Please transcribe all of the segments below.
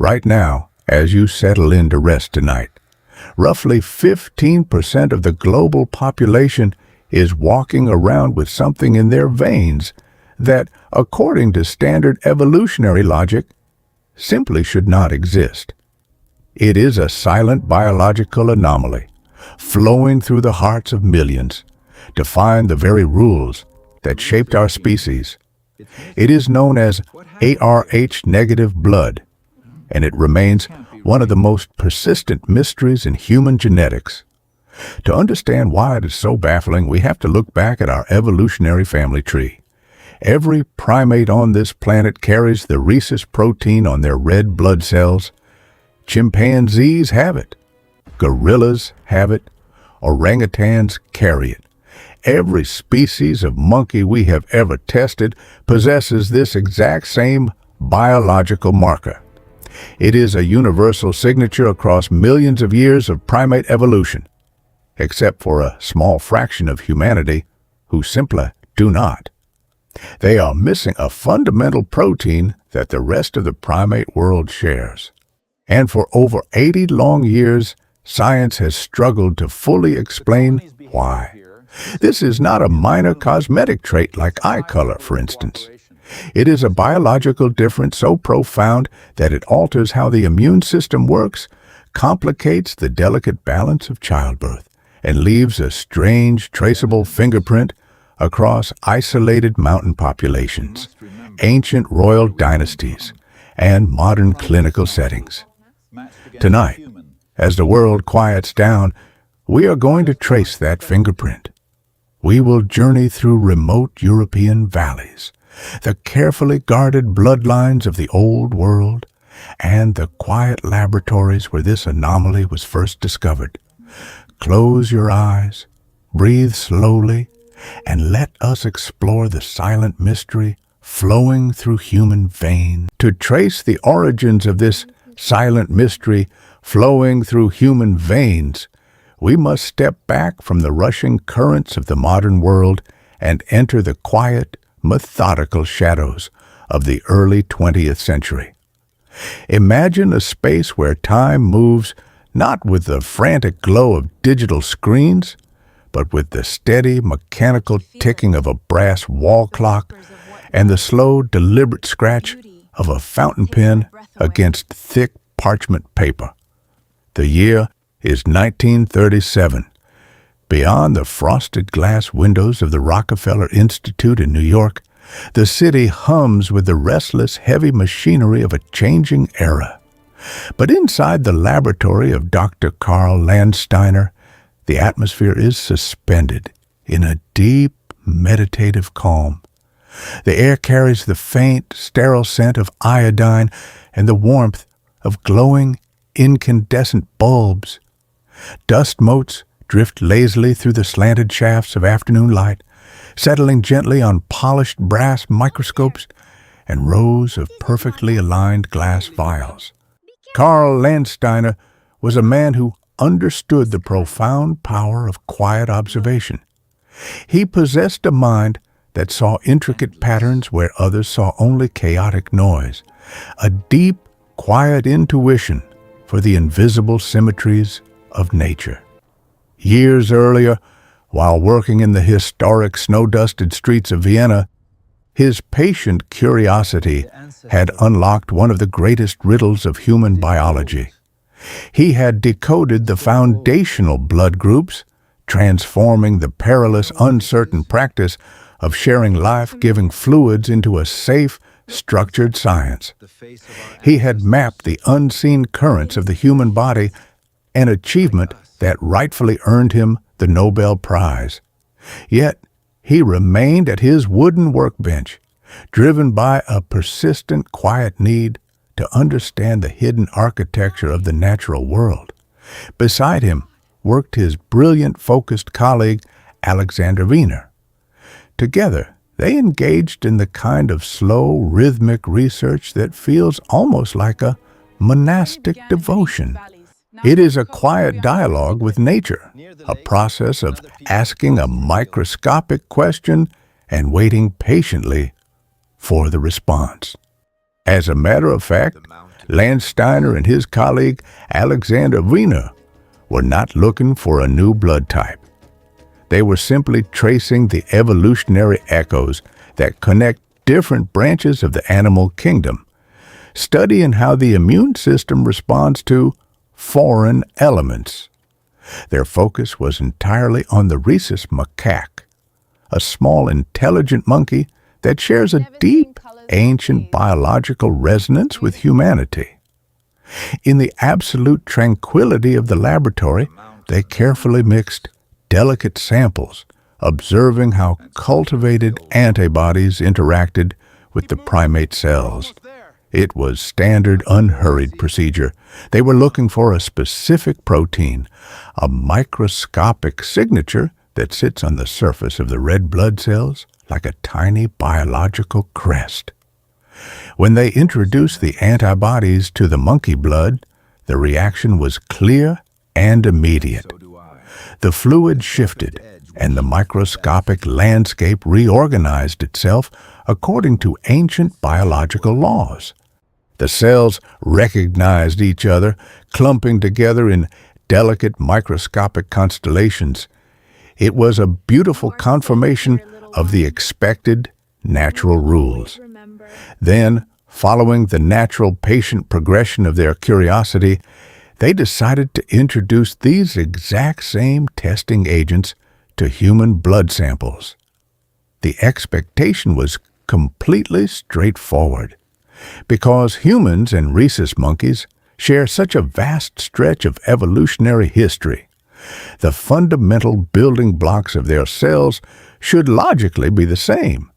Right now, as you settle in to rest tonight, roughly 15% of the global population is walking around with something in their veins that, according to standard evolutionary logic, simply should not exist. It is a silent biological anomaly, flowing through the hearts of millions, defying the very rules that shaped our species. It is known as ARH-negative blood, and it remains one of the most persistent mysteries in human genetics. To understand why it is so baffling, we have to look back at our evolutionary family tree. Every primate on this planet carries the rhesus protein on their red blood cells. Chimpanzees have it. Gorillas have it. Orangutans carry it. Every species of monkey we have ever tested possesses this exact same biological marker. It is a universal signature across millions of years of primate evolution, except for a small fraction of humanity who simply do not. They are missing a fundamental protein that the rest of the primate world shares. And for over 80 long years, science has struggled to fully explain why. This is not a minor cosmetic trait like eye color, for instance. It is a biological difference so profound that it alters how the immune system works, complicates the delicate balance of childbirth, and leaves a strange, traceable fingerprint across isolated mountain populations, ancient royal dynasties, and modern clinical settings. Tonight, as the world quiets down, we are going to trace that fingerprint. We will journey through remote European valleys, the carefully guarded bloodlines of the old world, and the quiet laboratories where this anomaly was first discovered. Close your eyes, breathe slowly, and let us explore the silent mystery flowing through human veins. To trace the origins of this silent mystery flowing through human veins, we must step back from the rushing currents of the modern world and enter the quiet, methodical shadows of the early 20th century. Imagine a space where time moves not with the frantic glow of digital screens, but with the steady, mechanical ticking of a brass wall clock and the slow, deliberate scratch of a fountain pen against thick parchment paper. The year is 1937. Beyond the frosted glass windows of the Rockefeller Institute in New York, the city hums with the restless, heavy machinery of a changing era. But inside the laboratory of Dr. Carl Landsteiner, the atmosphere is suspended in a deep, meditative calm. The air carries the faint, sterile scent of iodine and the warmth of glowing, incandescent bulbs. Dust motes drift lazily through the slanted shafts of afternoon light, settling gently on polished brass microscopes and rows of perfectly aligned glass vials. Carl Landsteiner was a man who understood the profound power of quiet observation. He possessed a mind that saw intricate patterns where others saw only chaotic noise, a deep, quiet intuition for the invisible symmetries of nature. Years earlier, while working in the historic snow-dusted streets of Vienna, his patient curiosity had unlocked one of the greatest riddles of human biology. He had decoded the foundational blood groups, transforming the perilous, uncertain practice of sharing life-giving fluids into a safe, structured science. He had mapped the unseen currents of the human body, an achievement that rightfully earned him the Nobel Prize. Yet, he remained at his wooden workbench, driven by a persistent, quiet need to understand the hidden architecture of the natural world. Beside him worked his brilliant, focused colleague, Alexander Wiener. Together, they engaged in the kind of slow, rhythmic research that feels almost like a monastic devotion. It is a quiet dialogue with nature, a process of asking a microscopic question and waiting patiently for the response. As a matter of fact, Landsteiner and his colleague Alexander Wiener were not looking for a new blood type. They were simply tracing the evolutionary echoes that connect different branches of the animal kingdom, studying how the immune system responds to foreign elements. Their focus was entirely on the rhesus macaque, a small intelligent monkey that shares a deep, ancient biological resonance with humanity. In the absolute tranquility of the laboratory, they carefully mixed delicate samples, observing how cultivated antibodies interacted with the primate cells. It was standard, unhurried procedure. They were looking for a specific protein, a microscopic signature that sits on the surface of the red blood cells like a tiny biological crest. When they introduced the antibodies to the monkey blood, the reaction was clear and immediate. The fluid shifted, and the microscopic landscape reorganized itself according to ancient biological laws. The cells recognized each other, clumping together in delicate microscopic constellations. It was a beautiful confirmation of the expected natural rules. Then, following the natural patient progression of their curiosity, they decided to introduce these exact same testing agents to human blood samples. The expectation was completely straightforward. Because humans and rhesus monkeys share such a vast stretch of evolutionary history, the fundamental building blocks of their cells should logically be the same.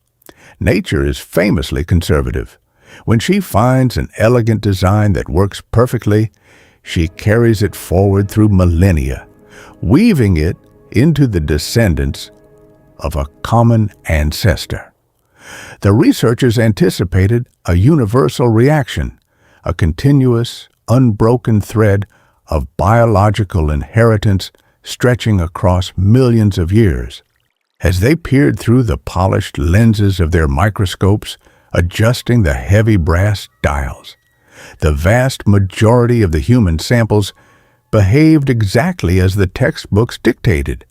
Nature is famously conservative. When she finds an elegant design that works perfectly, she carries it forward through millennia, weaving it into the descendants of a common ancestor. The researchers anticipated a universal reaction, a continuous, unbroken thread of biological inheritance stretching across millions of years. As they peered through the polished lenses of their microscopes, adjusting the heavy brass dials, the vast majority of the human samples behaved exactly as the textbooks dictated.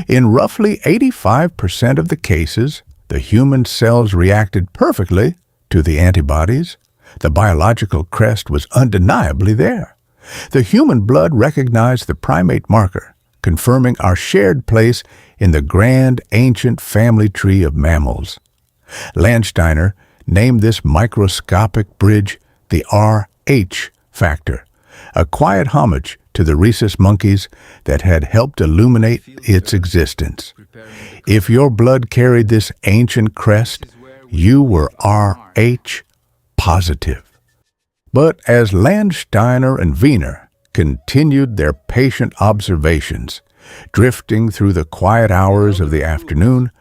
In roughly 85% of the cases, the human cells reacted perfectly to the antibodies. The biological crest was undeniably there. The human blood recognized the primate marker, confirming our shared place in the grand ancient family tree of mammals. Landsteiner named this microscopic bridge the RH factor, a quiet homage to the rhesus monkeys that had helped illuminate its existence. If your blood carried this ancient crest, you were RH positive. But as Landsteiner and Wiener continued their patient observations, drifting through the quiet hours of the afternoon,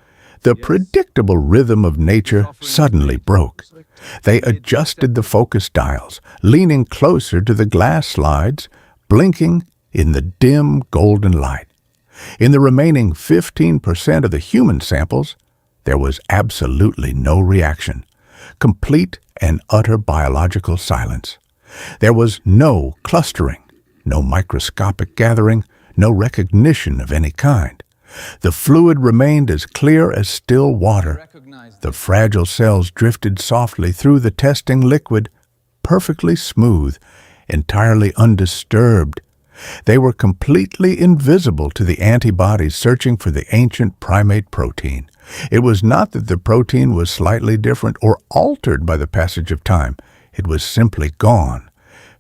the predictable rhythm of nature suddenly broke. They adjusted the focus dials, leaning closer to the glass slides, blinking in the dim golden light. In the remaining 15% of the human samples, there was absolutely no reaction, complete and utter biological silence. There was no clustering, no microscopic gathering, no recognition of any kind. The fluid remained as clear as still water. The fragile cells drifted softly through the testing liquid, perfectly smooth, entirely undisturbed. They were completely invisible to the antibodies searching for the ancient primate protein. It was not that the protein was slightly different or altered by the passage of time. It was simply gone.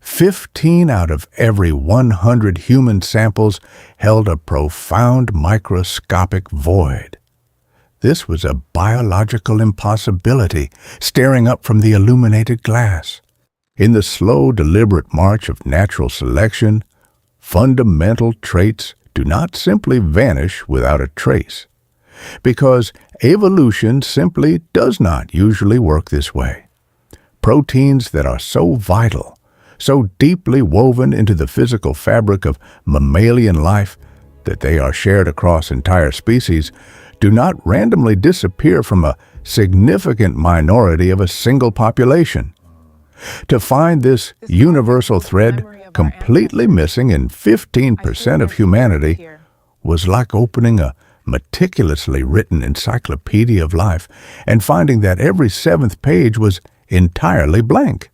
15 out of every 100 human samples held a profound microscopic void. This was a biological impossibility staring up from the illuminated glass. In the slow, deliberate march of natural selection, fundamental traits do not simply vanish without a trace, because evolution simply does not usually work this way. Proteins that are so vital, so deeply woven into the physical fabric of mammalian life that they are shared across entire species, do not randomly disappear from a significant minority of a single population. To find this universal thread completely missing in 15% of humanity was like opening a meticulously written encyclopedia of life and finding that every seventh page was entirely blank.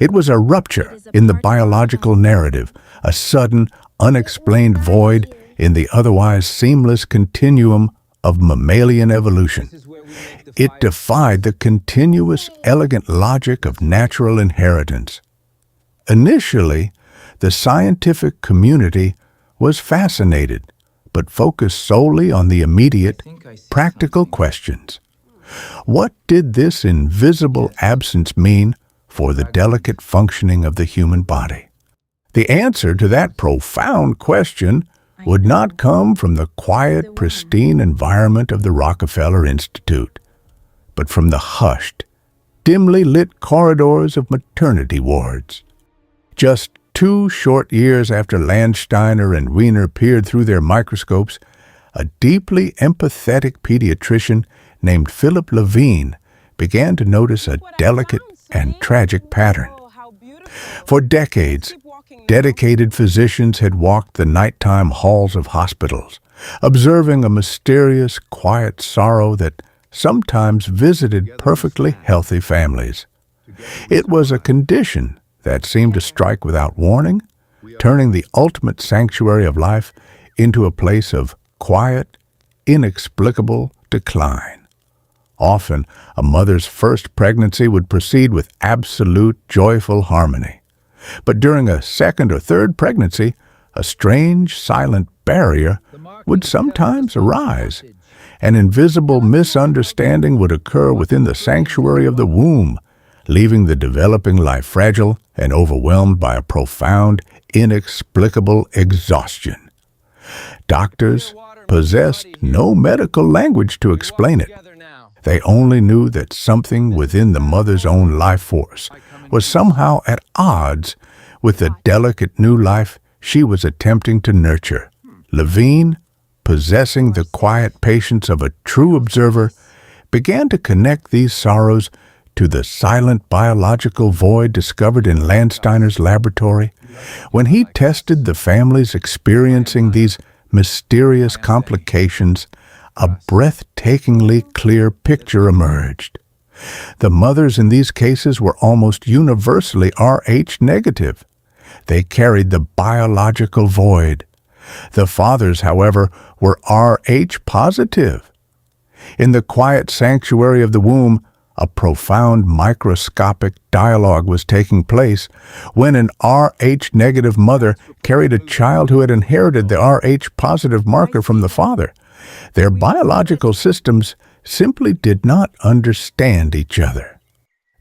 It was a rupture in the biological narrative, a sudden, unexplained void in the otherwise seamless continuum of mammalian evolution. It defied the continuous, elegant logic of natural inheritance. Initially, the scientific community was fascinated, but focused solely on the immediate, practical questions. What did this invisible absence mean for the delicate functioning of the human body? The answer to that profound question would not come from the quiet, pristine environment of the Rockefeller Institute, but from the hushed, dimly lit corridors of maternity wards. Just 2 short years after Landsteiner and Wiener peered through their microscopes, a deeply empathetic pediatrician named Philip Levine began to notice a delicate and tragic pattern. For decades, dedicated physicians had walked the nighttime halls of hospitals, observing a mysterious, quiet sorrow that sometimes visited perfectly healthy families. It was a condition that seemed to strike without warning, turning the ultimate sanctuary of life into a place of quiet, inexplicable decline. Often, a mother's first pregnancy would proceed with absolute joyful harmony. But during a second or third pregnancy, a strange, silent barrier would sometimes arise. An invisible misunderstanding would occur within the sanctuary of the womb, leaving the developing life fragile and overwhelmed by a profound, inexplicable exhaustion. Doctors possessed no medical language to explain it. They only knew that something within the mother's own life force was somehow at odds with the delicate new life she was attempting to nurture. Levine, possessing the quiet patience of a true observer, began to connect these sorrows to the silent biological void discovered in Landsteiner's laboratory. When he tested the families experiencing these mysterious complications, a breathtakingly clear picture emerged. The mothers in these cases were almost universally Rh negative. They carried the biological void. The fathers, however, were Rh positive. In the quiet sanctuary of the womb, a profound microscopic dialogue was taking place when an Rh negative mother carried a child who had inherited the Rh positive marker from the father. Their biological systems simply did not understand each other.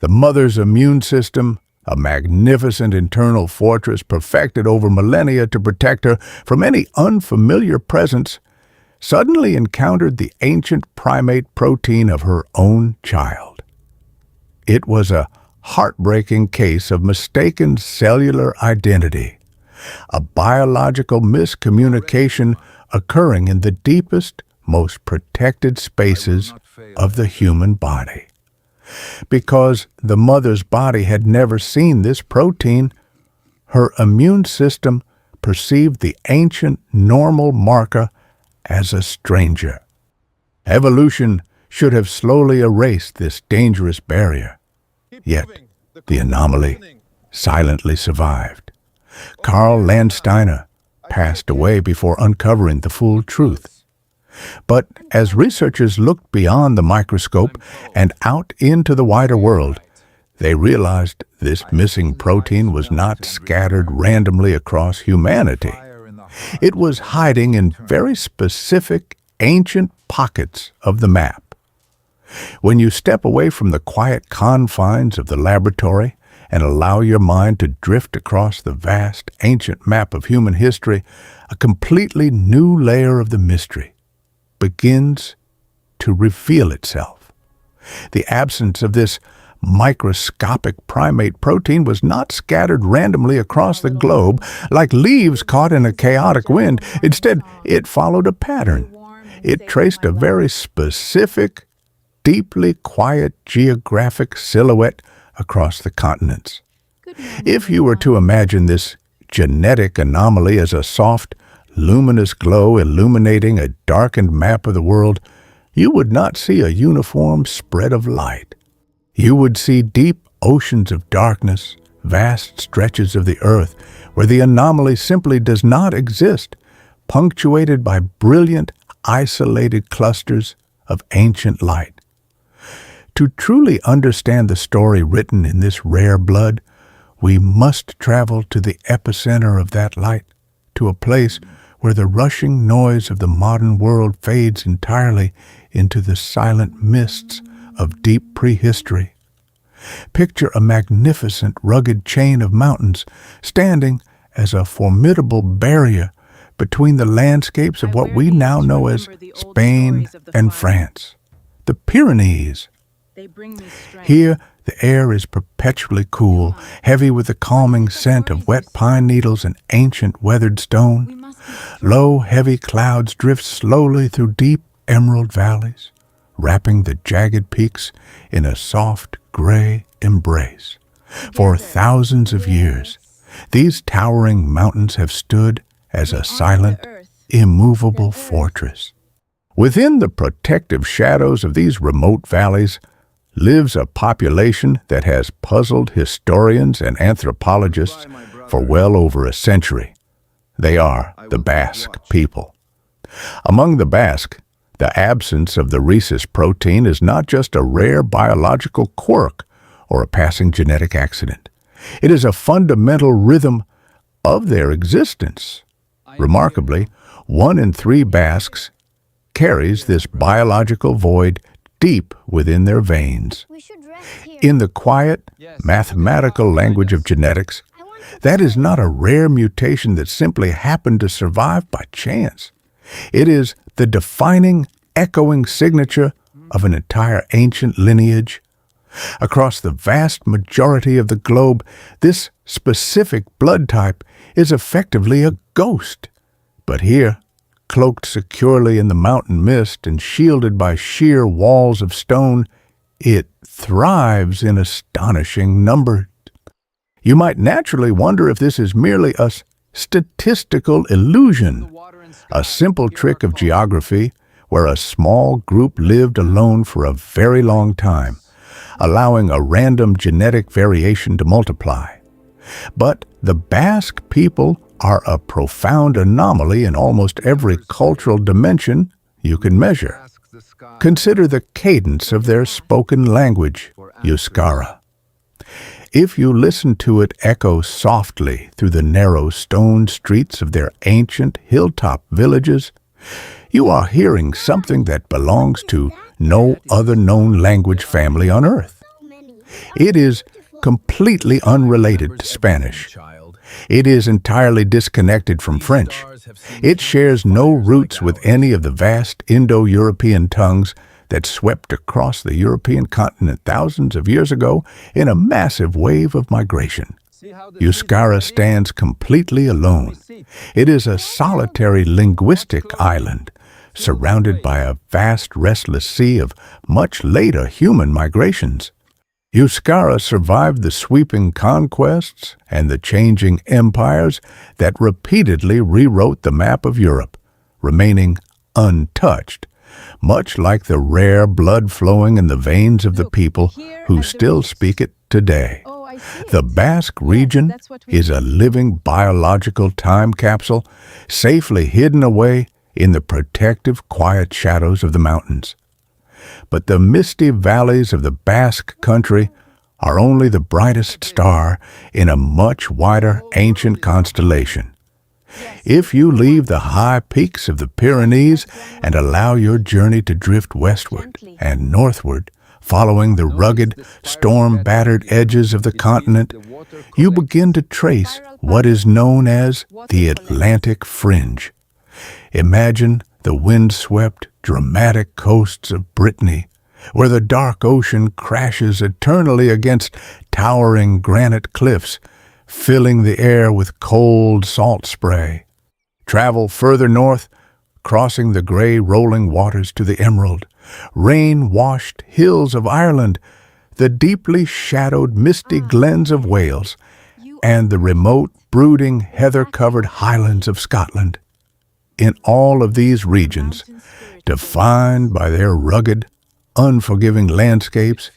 The mother's immune system, a magnificent internal fortress perfected over millennia to protect her from any unfamiliar presence, suddenly encountered the ancient primate protein of her own child. It was a heartbreaking case of mistaken cellular identity, a biological miscommunication occurring in the deepest, most protected spaces of the human body. Because the mother's body had never seen this protein, her immune system perceived the ancient normal marker as a stranger. Evolution should have slowly erased this dangerous barrier. Yet, the anomaly silently survived. Carl Landsteiner passed away before uncovering the full truth. But as researchers looked beyond the microscope and out into the wider world, they realized this missing protein was not scattered randomly across humanity. It was hiding in very specific, ancient pockets of the map. When you step away from the quiet confines of the laboratory and allow your mind to drift across the vast, ancient map of human history, a completely new layer of the mystery begins to reveal itself. The absence of this microscopic primate protein was not scattered randomly across the globe like leaves caught in a chaotic wind. Instead, it followed a pattern. It traced a very specific, deeply quiet geographic silhouette across the continents. If you were to imagine this genetic anomaly as a soft, luminous glow illuminating a darkened map of the world, you would not see a uniform spread of light. You would see deep oceans of darkness, vast stretches of the earth where the anomaly simply does not exist, punctuated by brilliant, isolated clusters of ancient light. To truly understand the story written in this rare blood, we must travel to the epicenter of that light, to a place where the rushing noise of the modern world fades entirely into the silent mists of deep prehistory. Picture a magnificent, rugged chain of mountains standing as a formidable barrier between the landscapes of what we now know as Spain and France, the Pyrenees. Here, the air is perpetually cool, heavy with the calming scent of wet pine needles and ancient weathered stone. Low, heavy clouds drift slowly through deep emerald valleys, wrapping the jagged peaks in a soft, gray embrace. For thousands of years, these towering mountains have stood as a silent, immovable fortress. Within the protective shadows of these remote valleys lives a population that has puzzled historians and anthropologists for well over a century. They are the Basque people. Among the Basque, the absence of the rhesus protein is not just a rare biological quirk or a passing genetic accident. It is a fundamental rhythm of their existence. Remarkably, 1 in 3 Basques carries this biological void deep within their veins. In the quiet, mathematical language of genetics, that is not a rare mutation that simply happened to survive by chance. It is the defining, echoing signature of an entire ancient lineage. Across the vast majority of the globe, this specific blood type is effectively a ghost. But here, cloaked securely in the mountain mist and shielded by sheer walls of stone, it thrives in astonishing numbers. You might naturally wonder if this is merely a statistical illusion, a simple trick of geography where a small group lived alone for a very long time, allowing a random genetic variation to multiply. But the Basque people are a profound anomaly in almost every cultural dimension you can measure. Consider the cadence of their spoken language, Euskara. If you listen to it echo softly through the narrow stone streets of their ancient hilltop villages, you are hearing something that belongs to no other known language family on earth. It is completely unrelated to Spanish. It is entirely disconnected from French. It shares no roots with any of the vast Indo-European tongues that swept across the European continent thousands of years ago in a massive wave of migration. Euskara stands completely alone. It is a solitary linguistic island, surrounded by a vast restless sea of much later human migrations. Euskara survived the sweeping conquests and the changing empires that repeatedly rewrote the map of Europe, remaining untouched, much like the rare blood flowing in the veins of the people who still speak it today. The Basque region is a living biological time capsule, safely hidden away in the protective, quiet shadows of the mountains. But the misty valleys of the Basque country are only the brightest star in a much wider ancient constellation. If you leave the high peaks of the Pyrenees and allow your journey to drift westward and northward, following the rugged, storm-battered edges of the continent, you begin to trace what is known as the Atlantic Fringe. Imagine the wind-swept, dramatic coasts of Brittany, where the dark ocean crashes eternally against towering granite cliffs, filling the air with cold salt spray. Travel further north, crossing the gray rolling waters to the emerald, rain-washed hills of Ireland the deeply shadowed misty glens of Wales, and the remote, brooding, heather-covered highlands of Scotland. In all of these regions, defined by their rugged, unforgiving landscapes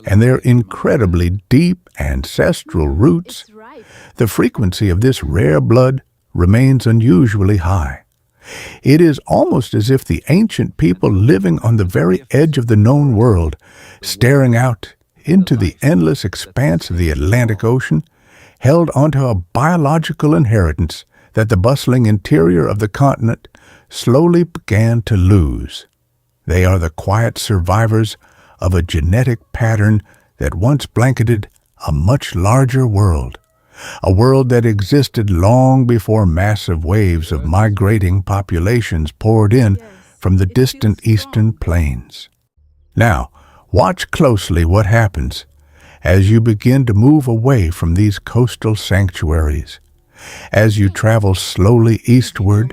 and their incredibly deep ancestral roots, the frequency of this rare blood remains unusually high. It is almost as if the ancient people living on the very edge of the known world, staring out into the endless expanse of the Atlantic Ocean, held onto a biological inheritance that the bustling interior of the continent slowly began to lose. They are the quiet survivors of a genetic pattern that once blanketed a much larger world, a world that existed long before massive waves of migrating populations poured in from the distant eastern plains. Now, watch closely what happens as you begin to move away from these coastal sanctuaries. As you travel slowly eastward,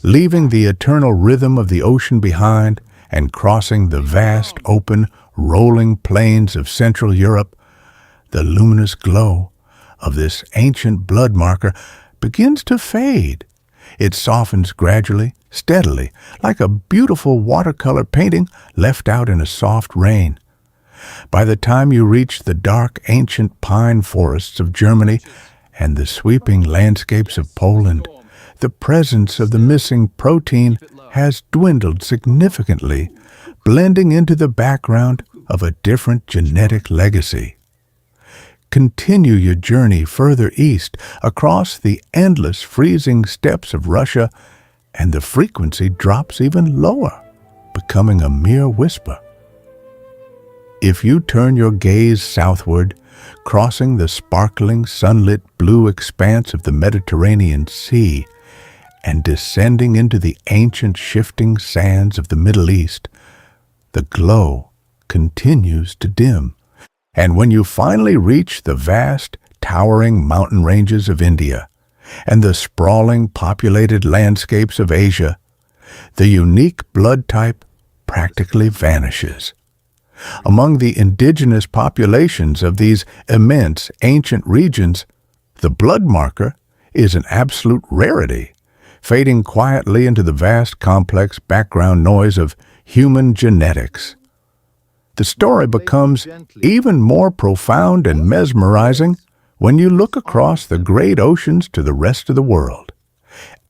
leaving the eternal rhythm of the ocean behind and crossing the vast, open, rolling plains of Central Europe, the luminous glow of this ancient blood marker begins to fade. It softens gradually, steadily, like a beautiful watercolor painting left out in a soft rain. By the time you reach the dark, ancient pine forests of Germany and the sweeping landscapes of Poland, the presence of the missing protein has dwindled significantly, blending into the background of a different genetic legacy. Continue your journey further east across the endless freezing steppes of Russia, and the frequency drops even lower, becoming a mere whisper. If you turn your gaze southward, crossing the sparkling, sunlit blue expanse of the Mediterranean Sea and descending into the ancient shifting sands of the Middle East, the glow continues to dim. And when you finally reach the vast, towering mountain ranges of India and the sprawling, populated landscapes of Asia, the unique blood type practically vanishes. Among the indigenous populations of these immense ancient regions, the blood marker is an absolute rarity, fading quietly into the vast complex background noise of human genetics. The story becomes even more profound and mesmerizing when you look across the great oceans to the rest of the world.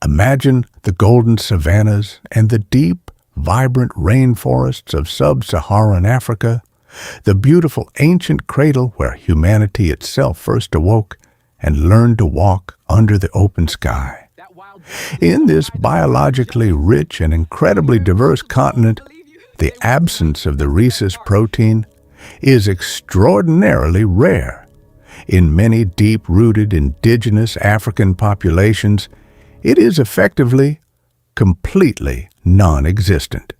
Imagine the golden savannas and the deep, vibrant rainforests of sub-Saharan Africa, the beautiful ancient cradle where humanity itself first awoke and learned to walk under the open sky. In this biologically rich and incredibly diverse continent, the absence of the rhesus protein is extraordinarily rare. In many deep-rooted indigenous African populations, it is effectively completely non-existent.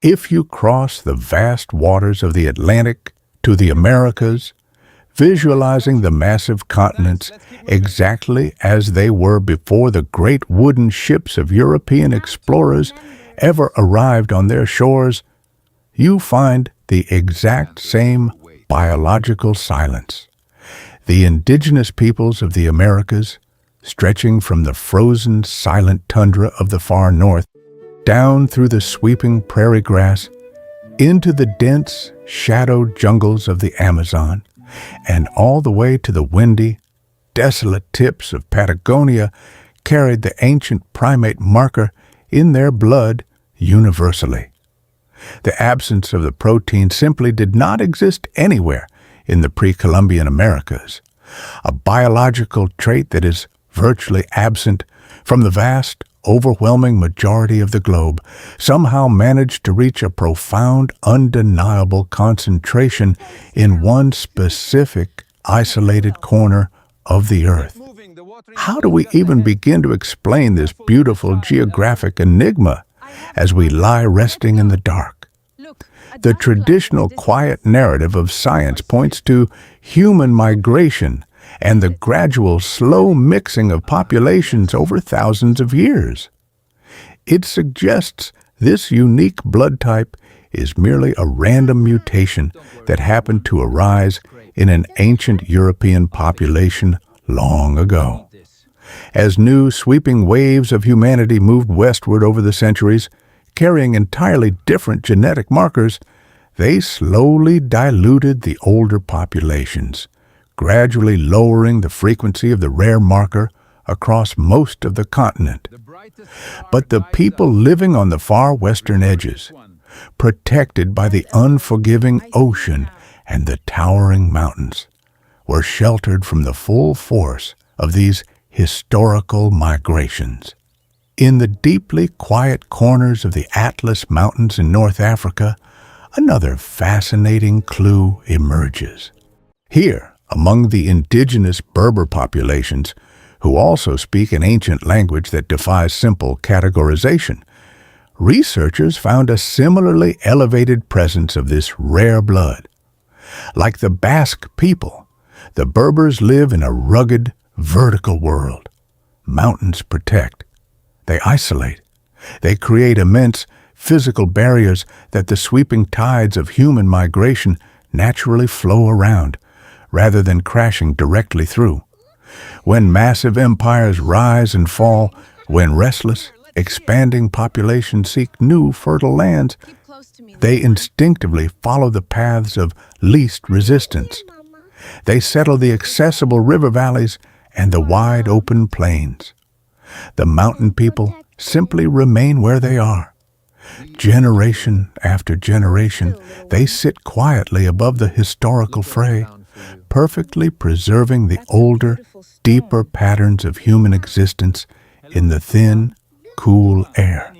If you cross the vast waters of the Atlantic to the Americas, visualizing the massive continents exactly as they were before the great wooden ships of European explorers ever arrived on their shores, you find the exact same biological silence. The indigenous peoples of the Americas, stretching from the frozen, silent tundra of the far north, down through the sweeping prairie grass, into the dense, shadowed jungles of the Amazon, and all the way to the windy, desolate tips of Patagonia, carried the ancient primate marker in their blood universally. The absence of the protein simply did not exist anywhere in the pre-Columbian Americas, a biological trait that is virtually absent from the vast, overwhelming majority of the globe, somehow managed to reach a profound, undeniable concentration in one specific, isolated corner of the earth. How do we even begin to explain this beautiful geographic enigma as we lie resting in the dark? The traditional quiet narrative of science points to human migration and the gradual, slow mixing of populations over thousands of years. It suggests this unique blood type is merely a random mutation that happened to arise in an ancient European population long ago. As new sweeping waves of humanity moved westward over the centuries, carrying entirely different genetic markers, they slowly diluted the older populations, gradually lowering the frequency of the rare marker across most of the continent. But the people living on the far western edges, protected by the unforgiving ocean and the towering mountains, were sheltered from the full force of these historical migrations. In the deeply quiet corners of the Atlas Mountains in North Africa, another fascinating clue emerges. Here, among the indigenous Berber populations, who also speak an ancient language that defies simple categorization, researchers found a similarly elevated presence of this rare blood. Like the Basque people, the Berbers live in a rugged, vertical world. Mountains protect. They isolate. They create immense physical barriers that the sweeping tides of human migration naturally flow around, rather than crashing directly through. When massive empires rise and fall, when restless, expanding populations seek new fertile lands, they instinctively follow the paths of least resistance. They settle the accessible river valleys and the wide open plains. The mountain people simply remain where they are. Generation after generation, they sit quietly above the historical fray, perfectly preserving the older, deeper patterns of human existence in the thin, cool air.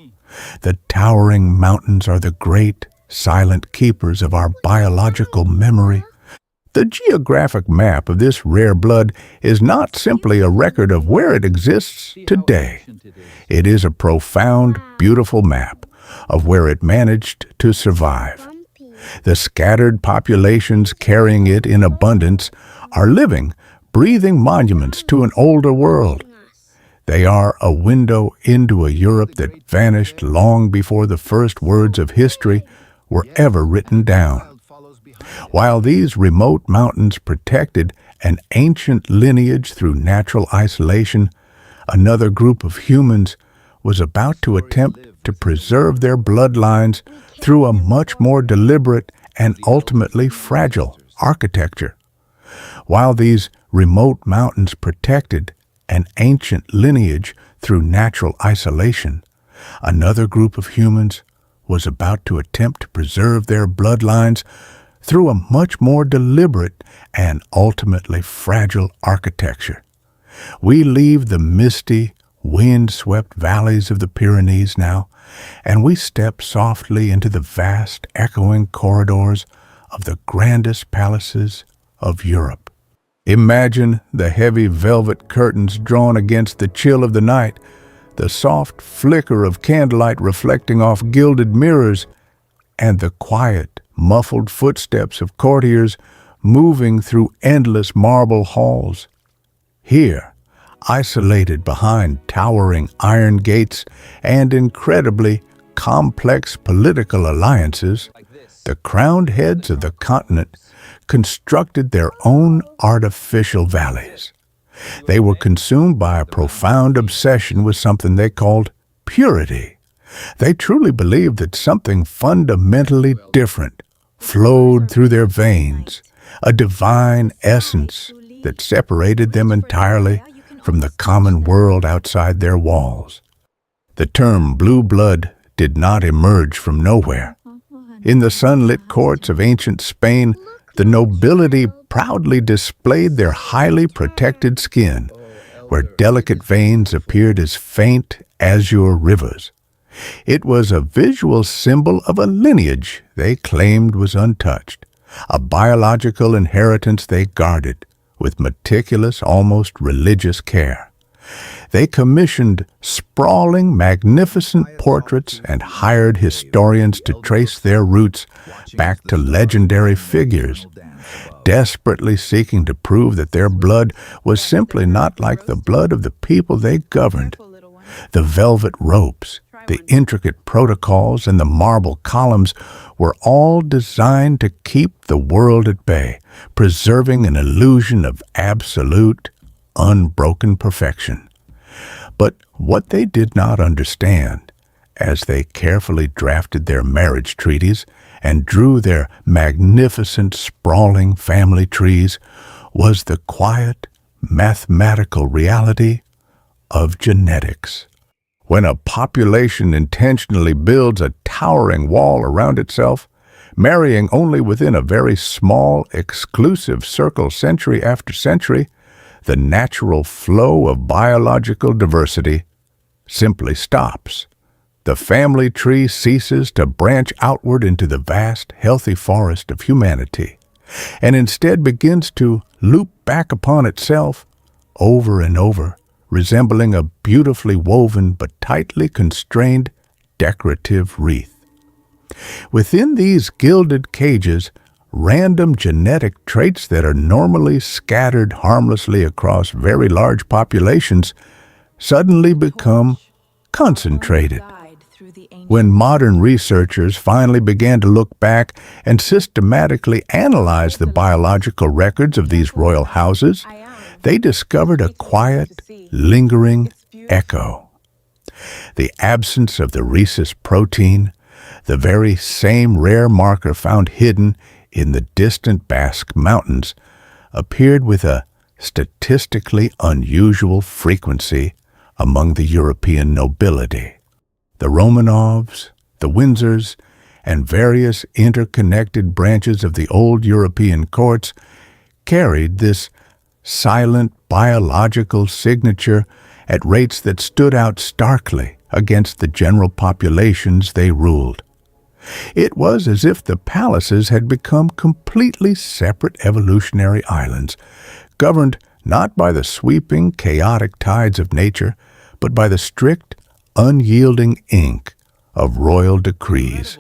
The towering mountains are the great, silent keepers of our biological memory. The geographic map of this rare blood is not simply a record of where it exists today. It is a profound, beautiful map of where it managed to survive. The scattered populations carrying it in abundance are living, breathing monuments to an older world. They are a window into a Europe that vanished long before the first words of history were ever written down. While these remote mountains protected an ancient lineage through natural isolation, another group of humans was about to attempt to preserve their bloodlines through a much more deliberate and ultimately fragile architecture. While these remote mountains protected an ancient lineage through natural isolation, another group of humans was about to attempt to preserve their bloodlines through a much more deliberate and ultimately fragile architecture. We leave the misty, wind-swept valleys of the Pyrenees now, and we step softly into the vast, echoing corridors of the grandest palaces of Europe. Imagine the heavy velvet curtains drawn against the chill of the night, the soft flicker of candlelight reflecting off gilded mirrors, and the quiet, muffled footsteps of courtiers moving through endless marble halls. Here, isolated behind towering iron gates and incredibly complex political alliances, the crowned heads of the continent constructed their own artificial valleys. They were consumed by a profound obsession with something they called purity. They truly believed that something fundamentally different flowed through their veins, a divine essence that separated them entirely from the common world outside their walls. The term blue blood did not emerge from nowhere. In the sunlit courts of ancient Spain, the nobility proudly displayed their highly protected skin, where delicate veins appeared as faint azure rivers. It was a visual symbol of a lineage they claimed was untouched, a biological inheritance they guarded with meticulous, almost religious care. They commissioned sprawling, magnificent portraits and hired historians to trace their roots back to legendary figures, desperately seeking to prove that their blood was simply not like the blood of the people they governed. The velvet ropes, The intricate protocols and the marble columns were all designed to keep the world at bay, preserving an illusion of absolute, unbroken perfection. But what they did not understand, as they carefully drafted their marriage treaties and drew their magnificent, sprawling family trees, was the quiet, mathematical reality of genetics. When a population intentionally builds a towering wall around itself, marrying only within a very small, exclusive circle century after century, the natural flow of biological diversity simply stops. The family tree ceases to branch outward into the vast, healthy forest of humanity, and instead begins to loop back upon itself over and over, resembling a beautifully woven but tightly constrained decorative wreath. Within these gilded cages, random genetic traits that are normally scattered harmlessly across very large populations suddenly become concentrated. When modern researchers finally began to look back and systematically analyze the biological records of these royal houses, they discovered a quiet, lingering echo. The absence of the rhesus protein, the very same rare marker found hidden in the distant Basque Mountains, appeared with a statistically unusual frequency among the European nobility. The Romanovs, the Windsors, and various interconnected branches of the old European courts carried this silent biological signature at rates that stood out starkly against the general populations they ruled. It was as if the palaces had become completely separate evolutionary islands, governed not by the sweeping, chaotic tides of nature, but by the strict, unyielding ink of royal decrees.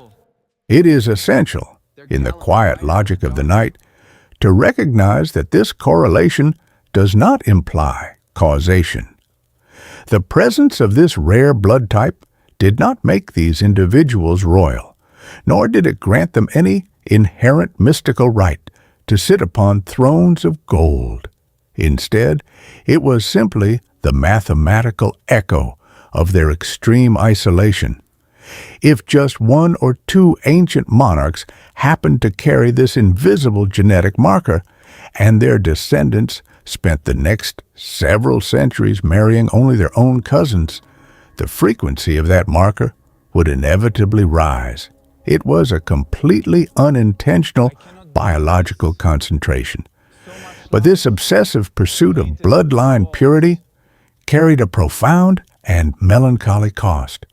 It is essential, in the quiet logic of the night, to recognize that this correlation does not imply causation. The presence of this rare blood type did not make these individuals royal, nor did it grant them any inherent mystical right to sit upon thrones of gold. Instead, it was simply the mathematical echo of their extreme isolation. If just one or two ancient monarchs happened to carry this invisible genetic marker, and their descendants spent the next several centuries marrying only their own cousins, the frequency of that marker would inevitably rise. It was a completely unintentional biological concentration. But this obsessive pursuit of bloodline purity carried a profound and melancholy cost.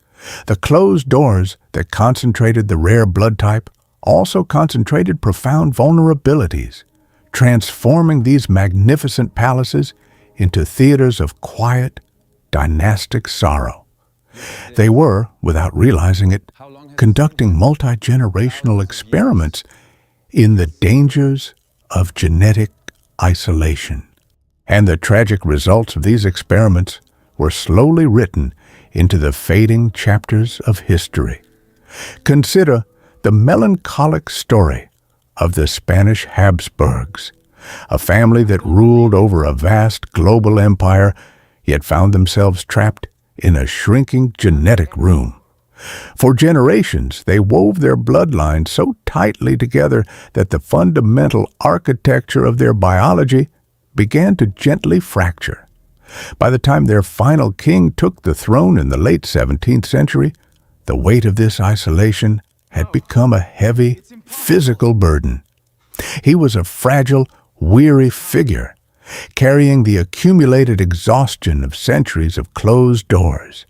The closed doors that concentrated the rare blood type also concentrated profound vulnerabilities, transforming these magnificent palaces into theaters of quiet, dynastic sorrow. They were, without realizing it, conducting multi-generational experiments in the dangers of genetic isolation. And the tragic results of these experiments were slowly written into the fading chapters of history. Consider the melancholic story of the Spanish Habsburgs, a family that ruled over a vast global empire, yet found themselves trapped in a shrinking genetic room. For generations, they wove their bloodlines so tightly together that the fundamental architecture of their biology began to gently fracture. By the time their final king took the throne in the late 17th century, the weight of this isolation had become a heavy, physical burden. He was a fragile, weary figure, carrying the accumulated exhaustion of centuries of closed doors.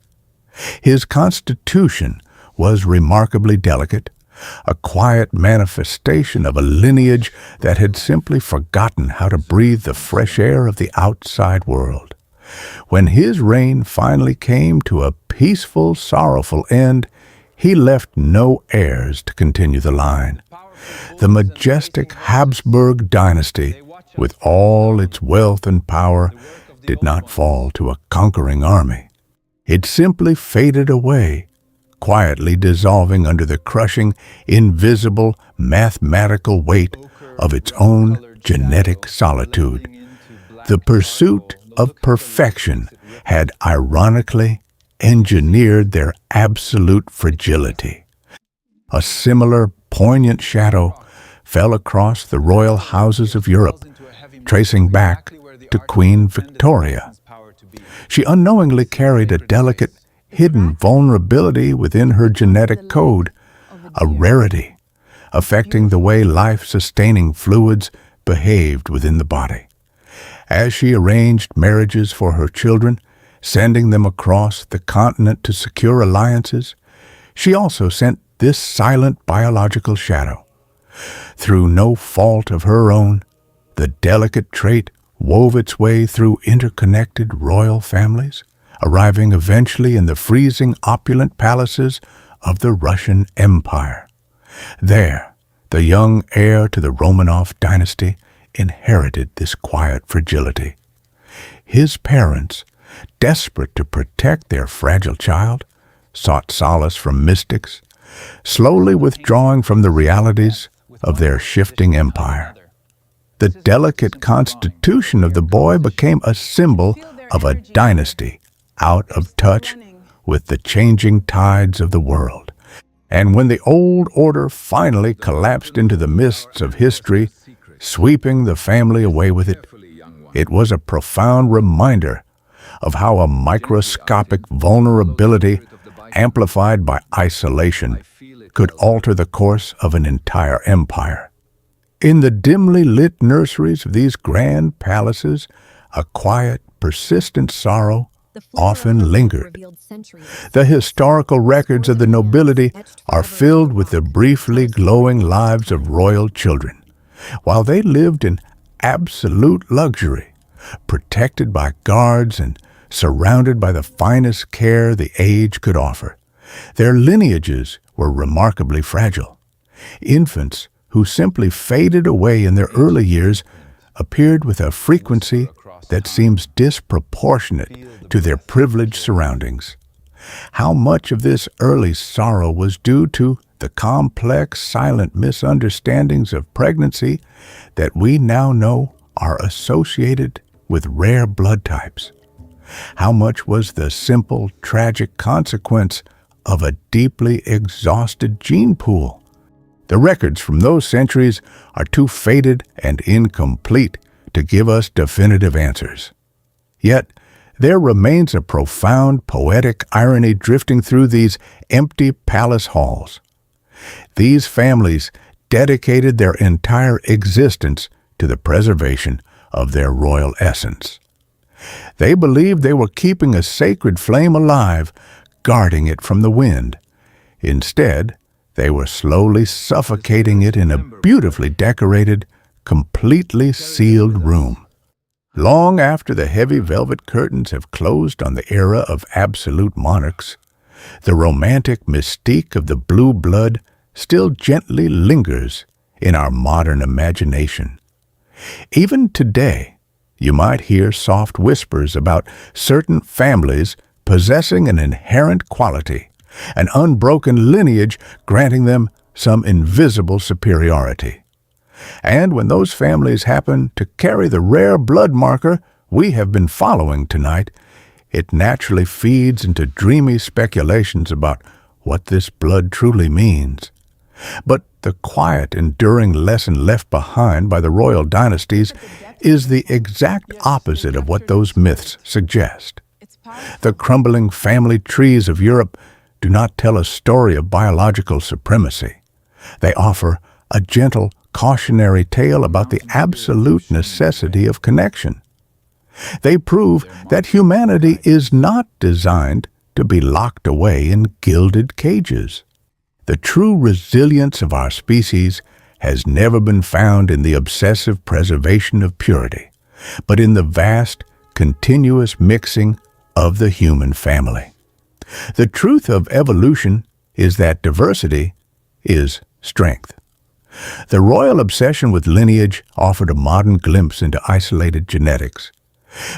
His constitution was remarkably delicate, a quiet manifestation of a lineage that had simply forgotten how to breathe the fresh air of the outside world. When his reign finally came to a peaceful, sorrowful end, he left no heirs to continue the line. The majestic Habsburg dynasty, with all its wealth and power, did not fall to a conquering army. It simply faded away quietly dissolving under the crushing, invisible, mathematical weight of its own genetic solitude. The pursuit of perfection had ironically engineered their absolute fragility. A similar poignant shadow fell across the royal houses of Europe, tracing back to Queen Victoria. She unknowingly carried a delicate, hidden vulnerability within her genetic code, a rarity affecting the way life-sustaining fluids behaved within the body. As she arranged marriages for her children, sending them across the continent to secure alliances, she also sent this silent biological shadow. Through no fault of her own, the delicate trait wove its way through interconnected royal families, arriving eventually in the freezing opulent palaces of the Russian Empire. There, the young heir to the Romanov dynasty inherited this quiet fragility. His parents, desperate to protect their fragile child, sought solace from mystics, slowly withdrawing from the realities of their shifting empire. The delicate constitution of the boy became a symbol of a dynasty out of touch with the changing tides of the world. And when the old order finally collapsed into the mists of history, sweeping the family away with it, it was a profound reminder of how a microscopic vulnerability, amplified by isolation, could alter the course of an entire empire. In the dimly lit nurseries of these grand palaces, a quiet, persistent sorrow often lingered. The historical records of the nobility are filled with the briefly glowing lives of royal children. While they lived in absolute luxury, protected by guards and surrounded by the finest care the age could offer, their lineages were remarkably fragile. Infants who simply faded away in their early years appeared with a frequency that seems disproportionate to their privileged surroundings. How much of this early sorrow was due to the complex, silent misunderstandings of pregnancy that we now know are associated with rare blood types? How much was the simple, tragic consequence of a deeply exhausted gene pool? The records from those centuries are too faded and incomplete to give us definitive answers. Yet, there remains a profound poetic irony drifting through these empty palace halls. These families dedicated their entire existence to the preservation of their royal essence. They believed they were keeping a sacred flame alive, guarding it from the wind. Instead, they were slowly suffocating it in a beautifully decorated, completely sealed room. Long after the heavy velvet curtains have closed on the era of absolute monarchs, the romantic mystique of the blue blood still gently lingers in our modern imagination. Even today, you might hear soft whispers about certain families possessing an inherent quality, an unbroken lineage granting them some invisible superiority. And when those families happen to carry the rare blood marker we have been following tonight, it naturally feeds into dreamy speculations about what this blood truly means. But the quiet, enduring lesson left behind by the royal dynasties is the exact opposite of what those myths suggest. The crumbling family trees of Europe do not tell a story of biological supremacy. They offer a gentle, cautionary tale about the absolute necessity of connection. They prove that humanity is not designed to be locked away in gilded cages. The true resilience of our species has never been found in the obsessive preservation of purity, but in the vast, continuous mixing of the human family. The truth of evolution is that diversity is strength. The royal obsession with lineage offered a modern glimpse into isolated genetics.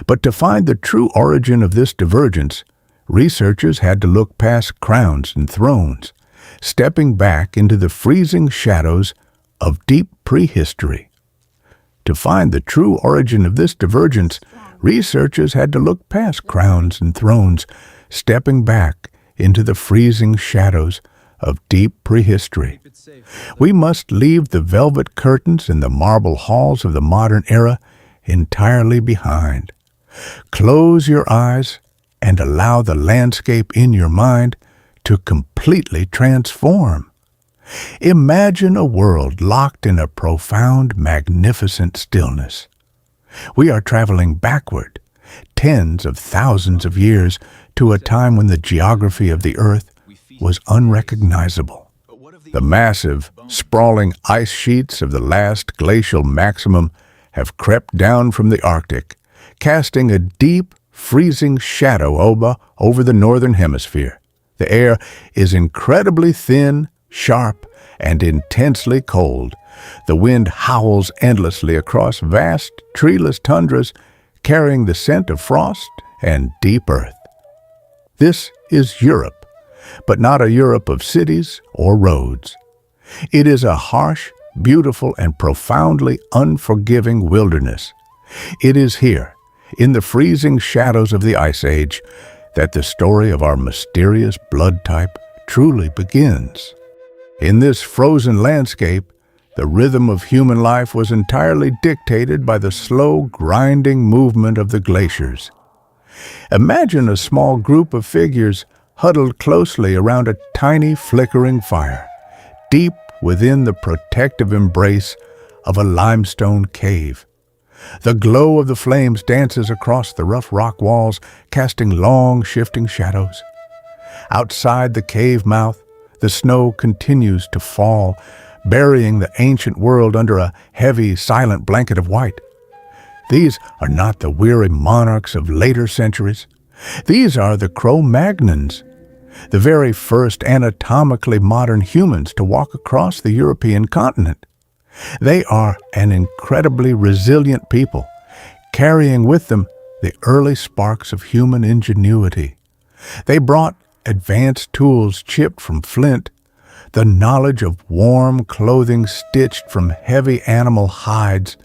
But to find the true origin of this divergence, researchers had to look past crowns and thrones, stepping back into the freezing shadows of deep prehistory. To find the true origin of this divergence, researchers had to look past crowns and thrones, stepping back into the freezing shadows of deep prehistory. We must leave the velvet curtains and the marble halls of the modern era entirely behind. Close your eyes and allow the landscape in your mind to completely transform. Imagine a world locked in a profound, magnificent stillness. We are traveling backward, tens of thousands of years, to a time when the geography of the Earth was unrecognizable. The massive, sprawling ice sheets of the last glacial maximum have crept down from the Arctic, casting a deep, freezing shadow over the northern hemisphere. The air is incredibly thin, sharp, and intensely cold. The wind howls endlessly across vast, treeless tundras, carrying the scent of frost and deep earth. This is Europe, but not a Europe of cities or roads. It is a harsh, beautiful, and profoundly unforgiving wilderness. It is here, in the freezing shadows of the Ice Age, that the story of our mysterious blood type truly begins. In this frozen landscape, the rhythm of human life was entirely dictated by the slow, grinding movement of the glaciers. Imagine a small group of figures huddled closely around a tiny, flickering fire, deep within the protective embrace of a limestone cave. The glow of the flames dances across the rough rock walls, casting long, shifting shadows. Outside the cave mouth, the snow continues to fall, burying the ancient world under a heavy, silent blanket of white. These are not the weary monarchs of later centuries. These are the Cro-Magnons, the very first anatomically modern humans to walk across the European continent. They are an incredibly resilient people, carrying with them the early sparks of human ingenuity. They brought advanced tools chipped from flint, the knowledge of warm clothing stitched from heavy animal hides,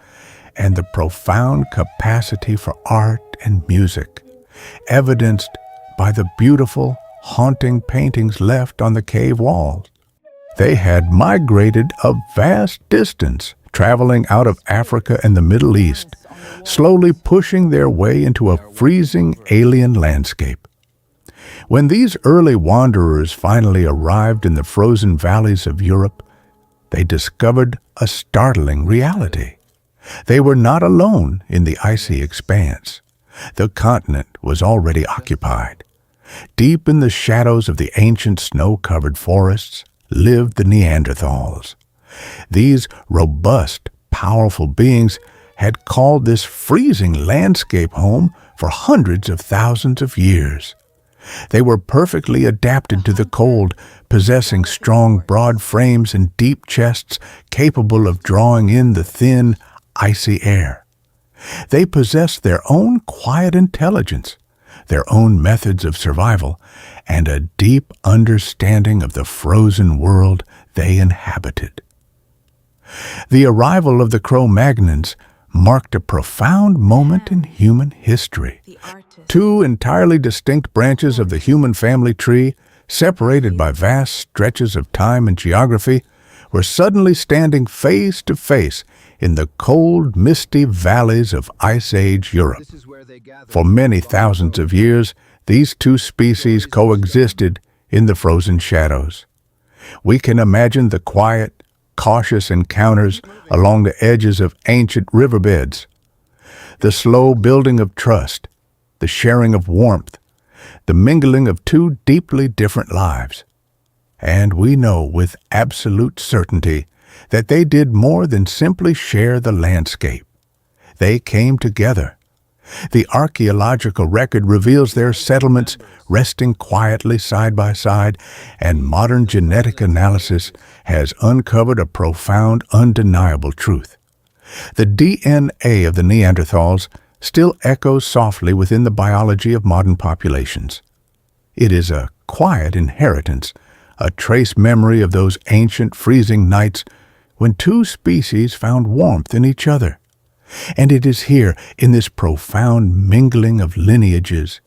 and the profound capacity for art and music, evidenced by the beautiful, haunting paintings left on the cave walls. They had migrated a vast distance, traveling out of Africa and the Middle East, slowly pushing their way into a freezing alien landscape. When these early wanderers finally arrived in the frozen valleys of Europe, they discovered a startling reality. They were not alone in the icy expanse. The continent was already occupied. Deep in the shadows of the ancient snow-covered forests lived the Neanderthals. These robust, powerful beings had called this freezing landscape home for hundreds of thousands of years. They were perfectly adapted to the cold, possessing strong, broad frames and deep chests capable of drawing in the thin, icy air. They possessed their own quiet intelligence, their own methods of survival, and a deep understanding of the frozen world they inhabited. The arrival of the Cro-Magnons marked a profound moment in human history. Two entirely distinct branches of the human family tree, separated by vast stretches of time and geography, were suddenly standing face to face in the cold, misty valleys of Ice Age Europe. For many thousands of years, these two species coexisted in the frozen shadows. We can imagine the quiet, cautious encounters along the edges of ancient riverbeds, the slow building of trust, the sharing of warmth, the mingling of two deeply different lives. And we know with absolute certainty that they did more than simply share the landscape. They came together. The archaeological record reveals their settlements resting quietly side by side, and modern genetic analysis has uncovered a profound, undeniable truth. The DNA of the Neanderthals still echoes softly within the biology of modern populations. It is a quiet inheritance, a trace memory of those ancient freezing nights when two species found warmth in each other. And it is here, in this profound mingling of lineages,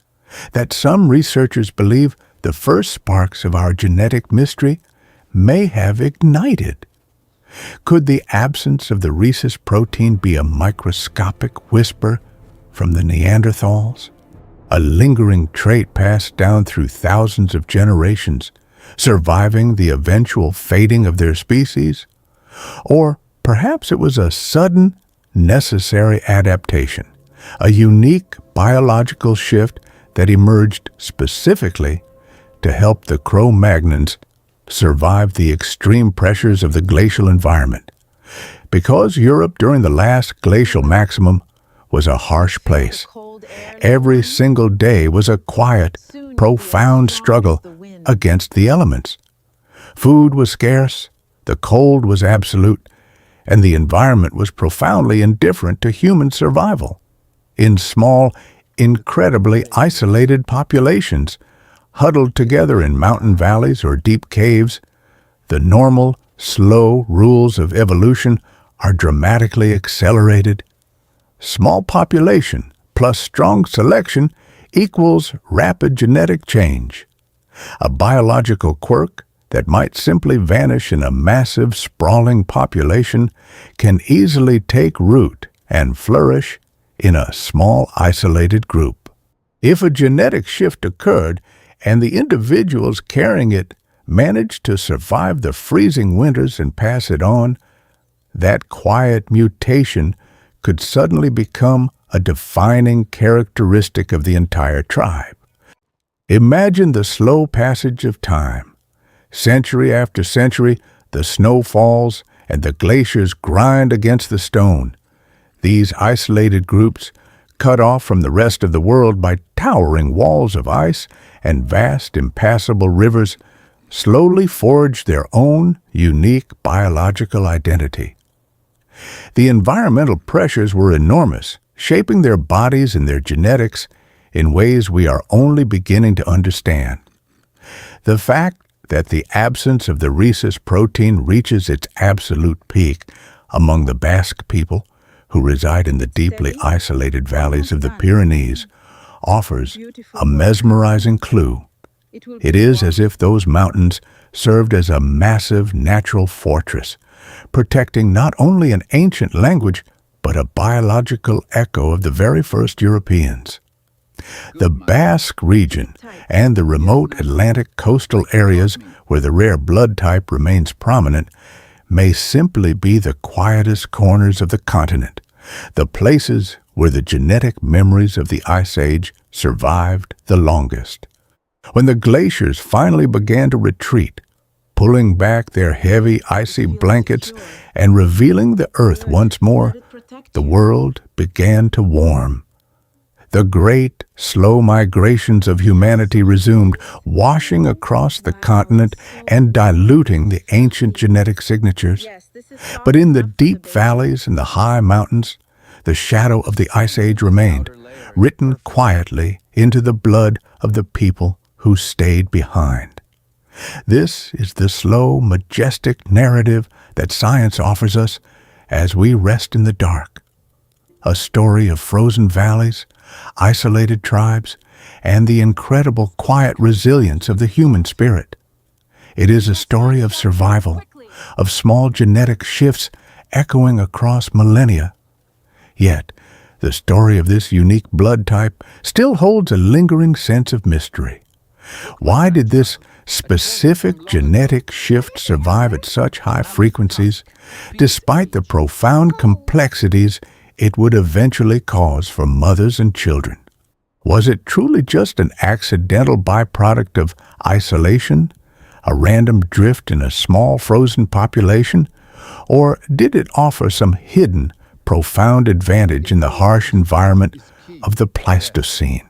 that some researchers believe the first sparks of our genetic mystery may have ignited. Could the absence of the rhesus protein be a microscopic whisper from the Neanderthals? A lingering trait passed down through thousands of generations, surviving the eventual fading of their species? Or perhaps it was a sudden, necessary adaptation, a unique biological shift that emerged specifically to help the Cro-Magnons survive the extreme pressures of the glacial environment. Because Europe during the last glacial maximum was a harsh place, every single day was a quiet, profound struggle against the elements. Food was scarce, the cold was absolute, and the environment was profoundly indifferent to human survival. In small, incredibly isolated populations, huddled together in mountain valleys or deep caves, the normal, slow rules of evolution are dramatically accelerated. Small population plus strong selection equals rapid genetic change. A biological quirk that might simply vanish in a massive, sprawling population can easily take root and flourish in a small, isolated group. If a genetic shift occurred and the individuals carrying it managed to survive the freezing winters and pass it on, that quiet mutation could suddenly become a defining characteristic of the entire tribe. Imagine the slow passage of time. Century after century, the snow falls and the glaciers grind against the stone. These isolated groups, cut off from the rest of the world by towering walls of ice and vast, impassable rivers, slowly forge their own unique biological identity. The environmental pressures were enormous, shaping their bodies and their genetics in ways we are only beginning to understand. The fact that the absence of the rhesus protein reaches its absolute peak among the Basque people who reside in the deeply isolated valleys of the Pyrenees offers a mesmerizing clue. It is as if those mountains served as a massive natural fortress, protecting not only an ancient language, but a biological echo of the very first Europeans. The Basque region and the remote Atlantic coastal areas where the rare blood type remains prominent may simply be the quietest corners of the continent, the places where the genetic memories of the Ice Age survived the longest. When the glaciers finally began to retreat, pulling back their heavy icy blankets and revealing the earth once more, the world began to warm. The great, slow migrations of humanity resumed, washing across the continent and diluting the ancient genetic signatures. But in the deep valleys and the high mountains, the shadow of the Ice Age remained, written quietly into the blood of the people who stayed behind. This is the slow, majestic narrative that science offers us as we rest in the dark. A story of frozen valleys, isolated tribes, and the incredible quiet resilience of the human spirit. It is a story of survival, of small genetic shifts echoing across millennia. Yet, the story of this unique blood type still holds a lingering sense of mystery. Why did this specific genetic shift survive at such high frequencies, despite the profound complexities it would eventually cause for mothers and children? Was it truly just an accidental byproduct of isolation, a random drift in a small frozen population, or did it offer some hidden, profound advantage in the harsh environment of the Pleistocene?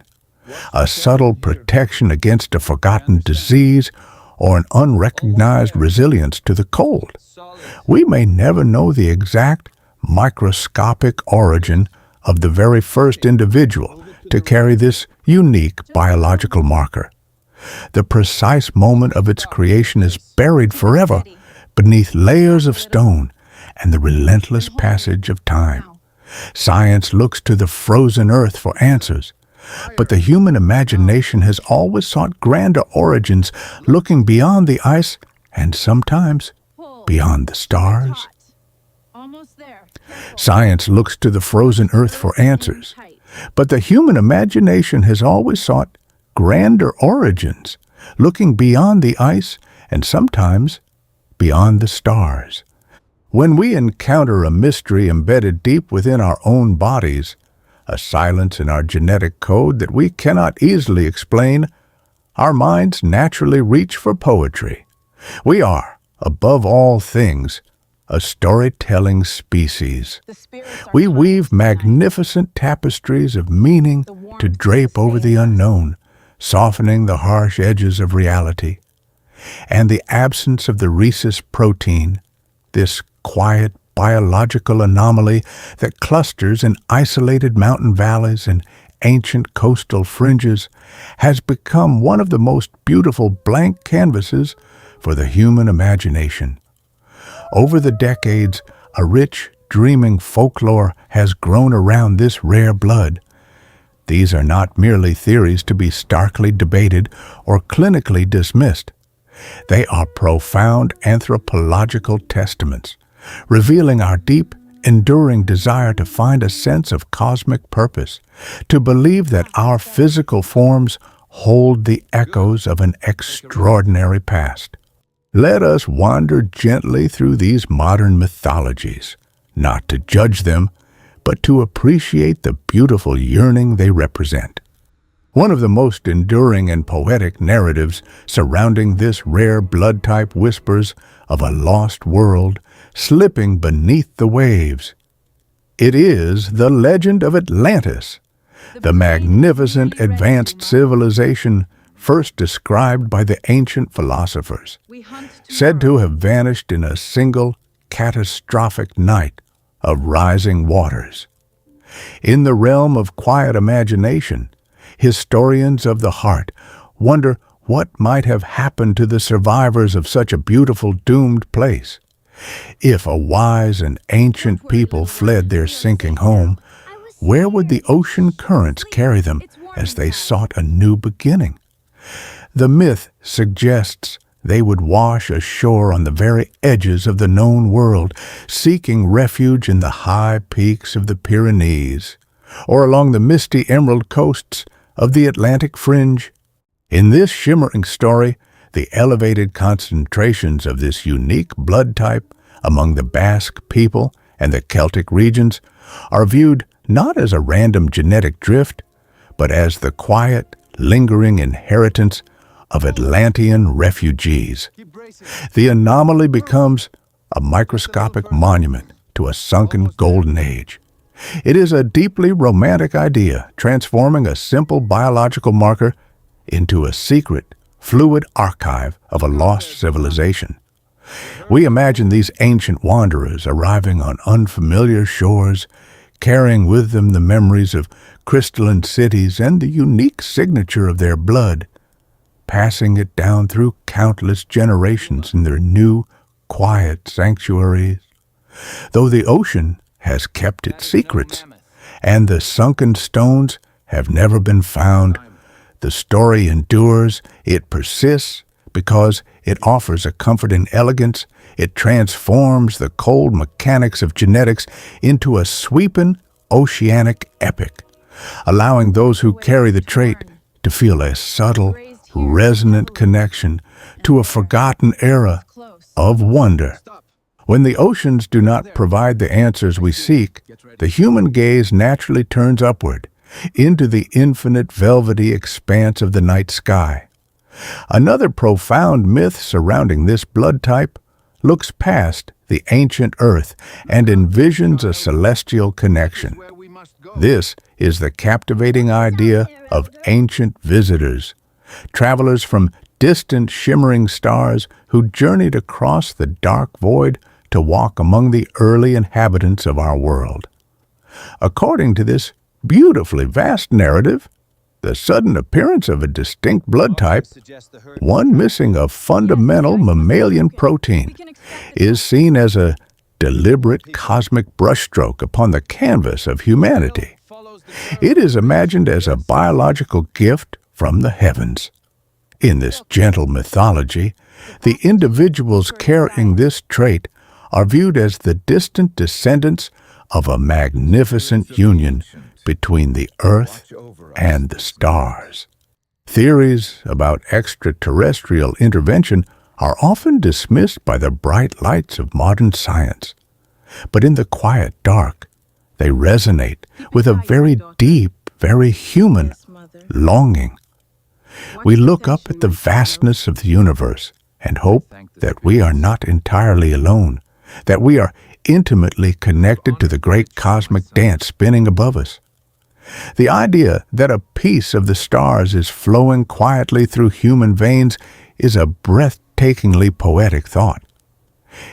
A subtle protection against a forgotten disease or an unrecognized resilience to the cold? We may never know the exact microscopic origin of the very first individual to carry this unique biological marker. The precise moment of its creation is buried forever beneath layers of stone and the relentless passage of time. Science looks to the frozen earth for answers, but the human imagination has always sought grander origins, looking beyond the ice and sometimes beyond the stars. Science looks to the frozen earth for answers, but the human imagination has always sought grander origins, looking beyond the ice and sometimes beyond the stars. When we encounter a mystery embedded deep within our own bodies, a silence in our genetic code that we cannot easily explain, our minds naturally reach for poetry. We are, above all things, a storytelling species. We weave magnificent tapestries of meaning to drape over the unknown, softening the harsh edges of reality. And the absence of the rhesus protein, this quiet biological anomaly that clusters in isolated mountain valleys and ancient coastal fringes, has become one of the most beautiful blank canvases for the human imagination. Over the decades, a rich, dreaming folklore has grown around this rare blood. These are not merely theories to be starkly debated or clinically dismissed. They are profound anthropological testaments, revealing our deep, enduring desire to find a sense of cosmic purpose, to believe that our physical forms hold the echoes of an extraordinary past. Let us wander gently through these modern mythologies, not to judge them, but to appreciate the beautiful yearning they represent. One of the most enduring and poetic narratives surrounding this rare blood type whispers of a lost world slipping beneath the waves. It is the legend of Atlantis, the magnificent advanced civilization first described by the ancient philosophers, said to have vanished in a single catastrophic night of rising waters. In the realm of quiet imagination, historians of the heart wonder what might have happened to the survivors of such a beautiful doomed place. If a wise and ancient people fled their sinking home, where would the ocean currents carry them as they sought a new beginning? The myth suggests they would wash ashore on the very edges of the known world, seeking refuge in the high peaks of the Pyrenees, or along the misty emerald coasts of the Atlantic fringe. In this shimmering story, the elevated concentrations of this unique blood type among the Basque people and the Celtic regions are viewed not as a random genetic drift, but as the quiet, lingering inheritance of Atlantean refugees. The anomaly becomes a microscopic monument to a sunken golden age. It is a deeply romantic idea, transforming a simple biological marker into a secret, fluid archive of a lost civilization. We imagine these ancient wanderers arriving on unfamiliar shores, carrying with them the memories of crystalline cities and the unique signature of their blood, passing it down through countless generations in their new, quiet sanctuaries. Though the ocean has kept its secrets, and the sunken stones have never been found, the story endures, it persists, because it offers a comforting elegance. It transforms the cold mechanics of genetics into a sweeping oceanic epic, allowing those who carry the trait to feel a subtle, resonant connection to a forgotten era of wonder. When the oceans do not provide the answers we seek, the human gaze naturally turns upward, into the infinite velvety expanse of the night sky. Another profound myth surrounding this blood type looks past the ancient earth and envisions a celestial connection. This is the captivating idea of ancient visitors, travelers from distant shimmering stars who journeyed across the dark void to walk among the early inhabitants of our world. According to this beautifully vast narrative, the sudden appearance of a distinct blood type, one missing a fundamental mammalian protein, is seen as a deliberate cosmic brushstroke upon the canvas of humanity. It is imagined as a biological gift from the heavens. In this gentle mythology, the individuals carrying this trait are viewed as the distant descendants of a magnificent union between the earth and the stars. Theories about extraterrestrial intervention are often dismissed by the bright lights of modern science. But in the quiet dark, they resonate with a very deep, very human longing. We look up at the vastness of the universe and hope that we are not entirely alone, that we are intimately connected to the great cosmic dance spinning above us. The idea that a piece of the stars is flowing quietly through human veins is a breathtakingly poetic thought.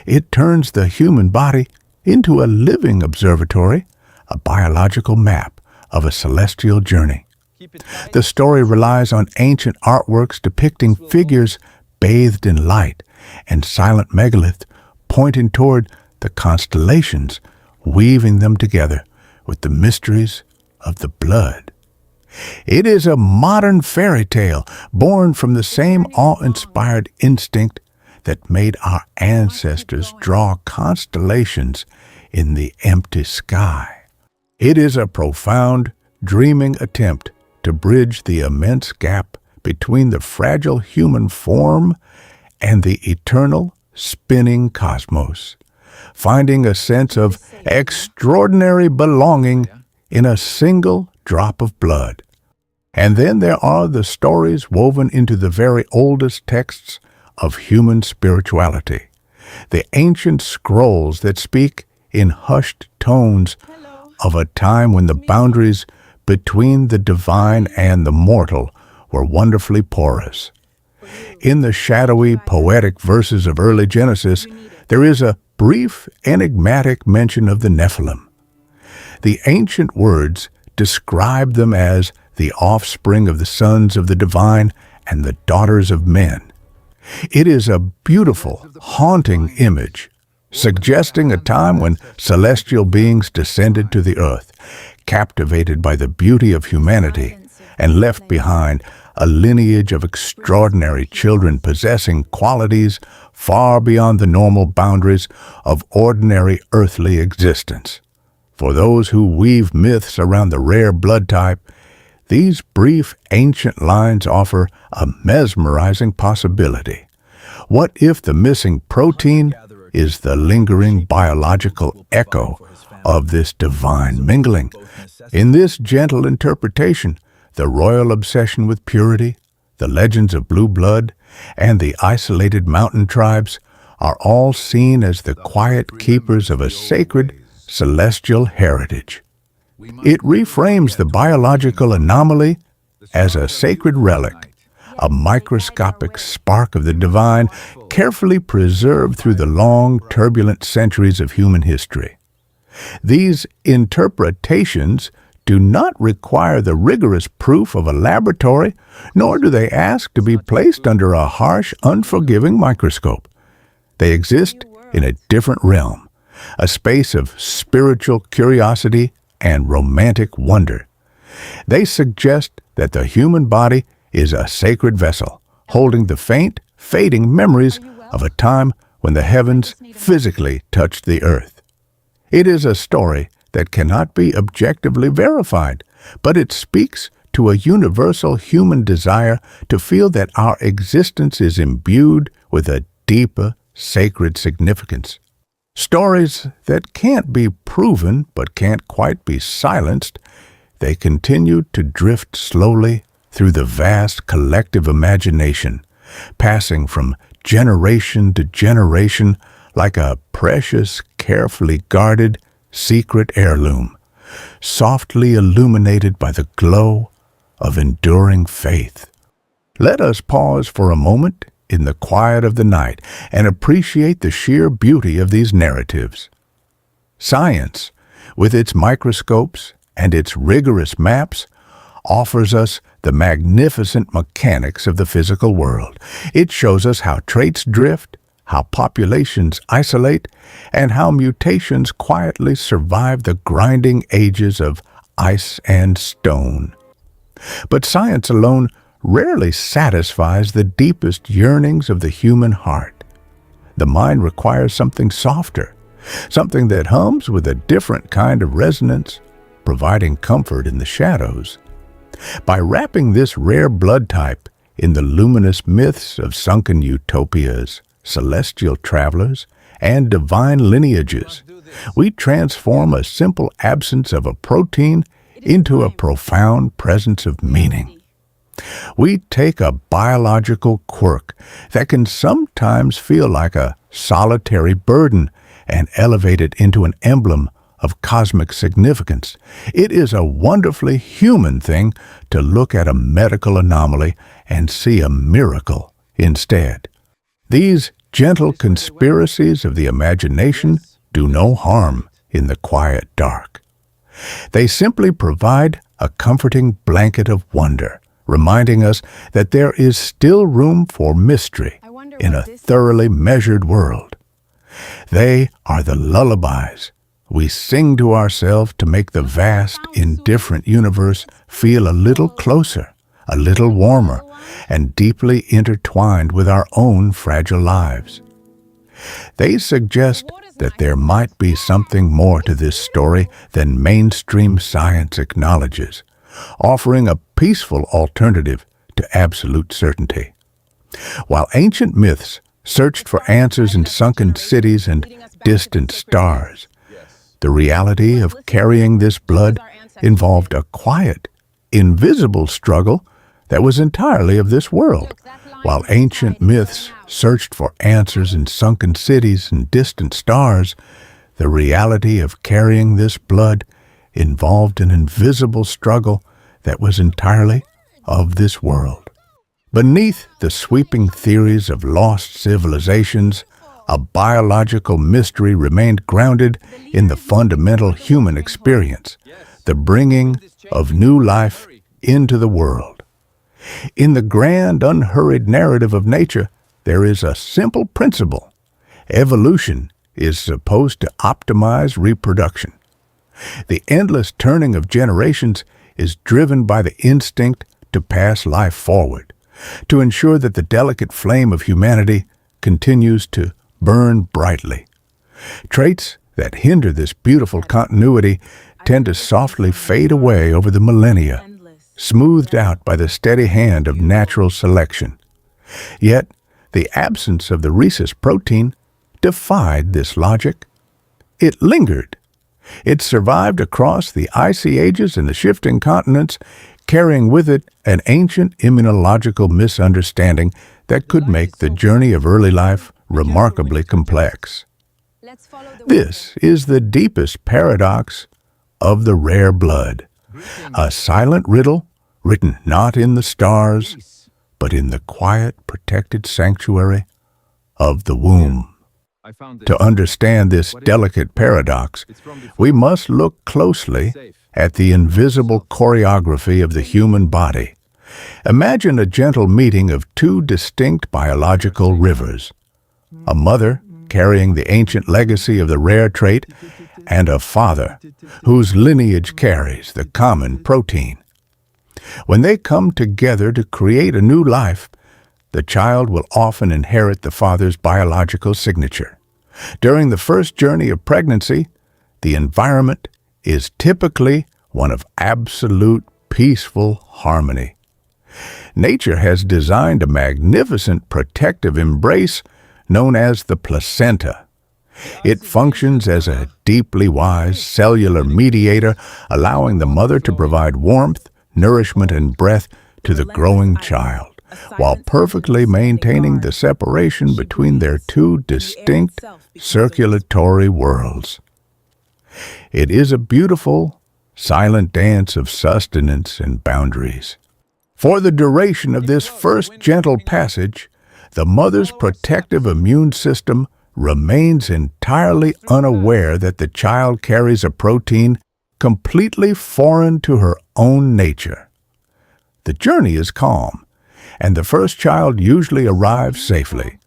It turns the human body into a living observatory, a biological map of a celestial journey. The story relies on ancient artworks depicting figures bathed in light and silent megaliths pointing toward the constellations, weaving them together with the mysteries of the blood. It is a modern fairy tale born from the same awe-inspired instinct that made our ancestors draw constellations in the empty sky. It is a profound, dreaming attempt to bridge the immense gap between the fragile human form and the eternal, spinning cosmos, finding a sense of extraordinary belonging in a single drop of blood. And then there are the stories woven into the very oldest texts of human spirituality, the ancient scrolls that speak in hushed tones of a time when the boundaries between the divine and the mortal were wonderfully porous. In the shadowy, poetic verses of early Genesis, there is a brief, enigmatic mention of the Nephilim. The ancient words describe them as the offspring of the sons of the divine and the daughters of men. It is a beautiful, haunting image, suggesting a time when celestial beings descended to the earth, captivated by the beauty of humanity, and left behind a lineage of extraordinary children possessing qualities far beyond the normal boundaries of ordinary earthly existence. For those who weave myths around the rare blood type, these brief ancient lines offer a mesmerizing possibility. What if the missing protein is the lingering biological echo of this divine mingling? In this gentle interpretation, the royal obsession with purity, the legends of blue blood, and the isolated mountain tribes are all seen as the quiet keepers of a sacred celestial heritage. It reframes the biological anomaly as a sacred relic, a microscopic spark of the divine, carefully preserved through the long, turbulent centuries of human history. These interpretations do not require the rigorous proof of a laboratory, nor do they ask to be placed under a harsh, unforgiving microscope. They exist in a different realm, a space of spiritual curiosity and romantic wonder. They suggest that the human body is a sacred vessel, holding the faint, fading memories of a time when the heavens physically touched the earth. It is a story that cannot be objectively verified, but it speaks to a universal human desire to feel that our existence is imbued with a deeper, sacred significance. Stories that can't be proven but can't quite be silenced, they continue to drift slowly through the vast collective imagination, passing from generation to generation like a precious, carefully guarded, secret heirloom, softly illuminated by the glow of enduring faith. Let us pause for a moment in the quiet of the night and appreciate the sheer beauty of these narratives. Science, with its microscopes and its rigorous maps, offers us the magnificent mechanics of the physical world. It shows us how traits drift, how populations isolate, and how mutations quietly survive the grinding ages of ice and stone. But science alone rarely satisfies the deepest yearnings of the human heart. The mind requires something softer, something that hums with a different kind of resonance, providing comfort in the shadows. By wrapping this rare blood type in the luminous myths of sunken utopias, celestial travelers, and divine lineages, we transform a simple absence of a protein into a profound presence of meaning. We take a biological quirk that can sometimes feel like a solitary burden and elevate it into an emblem of cosmic significance. It is a wonderfully human thing to look at a medical anomaly and see a miracle instead. These gentle conspiracies of the imagination do no harm in the quiet dark. They simply provide a comforting blanket of wonder, reminding us that there is still room for mystery in a thoroughly measured world. They are the lullabies we sing to ourselves to make the vast, indifferent universe feel a little closer, a little warmer, and deeply intertwined with our own fragile lives. They suggest that there might be something more to this story than mainstream science acknowledges, offering a peaceful alternative to absolute certainty. While ancient myths searched for answers in sunken cities and distant stars, the reality of carrying this blood involved a quiet, invisible struggle that was entirely of this world. While ancient myths searched for answers in sunken cities and distant stars, the reality of carrying this blood involved an invisible struggle that was entirely of this world. Beneath the sweeping theories of lost civilizations, a biological mystery remained grounded in the fundamental human experience, the bringing of new life into the world. In the grand, unhurried narrative of nature, there is a simple principle. Evolution is supposed to optimize reproduction. The endless turning of generations is driven by the instinct to pass life forward, to ensure that the delicate flame of humanity continues to burn brightly. Traits that hinder this beautiful continuity tend to softly fade away over the millennia, smoothed out by the steady hand of natural selection. Yet, the absence of the rhesus protein defied this logic. It lingered. It survived across the icy ages and the shifting continents, carrying with it an ancient immunological misunderstanding that could make the journey of early life remarkably complex. This is the deepest paradox of the rare blood, a silent riddle written not in the stars, but in the quiet, protected sanctuary of the womb. To understand this delicate paradox, we must look closely at the invisible choreography of the human body. Imagine a gentle meeting of two distinct biological rivers, a mother carrying the ancient legacy of the rare trait, and a father whose lineage carries the common protein. When they come together to create a new life, the child will often inherit the father's biological signature. During the first journey of pregnancy, the environment is typically one of absolute peaceful harmony. Nature has designed a magnificent protective embrace known as the placenta. It functions as a deeply wise cellular mediator, allowing the mother to provide warmth, nourishment, and breath to the growing child, while perfectly maintaining the separation between their two distinct circulatory worlds. It is a beautiful, silent dance of sustenance and boundaries. For the duration of this first gentle passage, the mother's protective immune system remains entirely unaware that the child carries a protein completely foreign to her own nature. The journey is calm, and the first child usually arrives safely,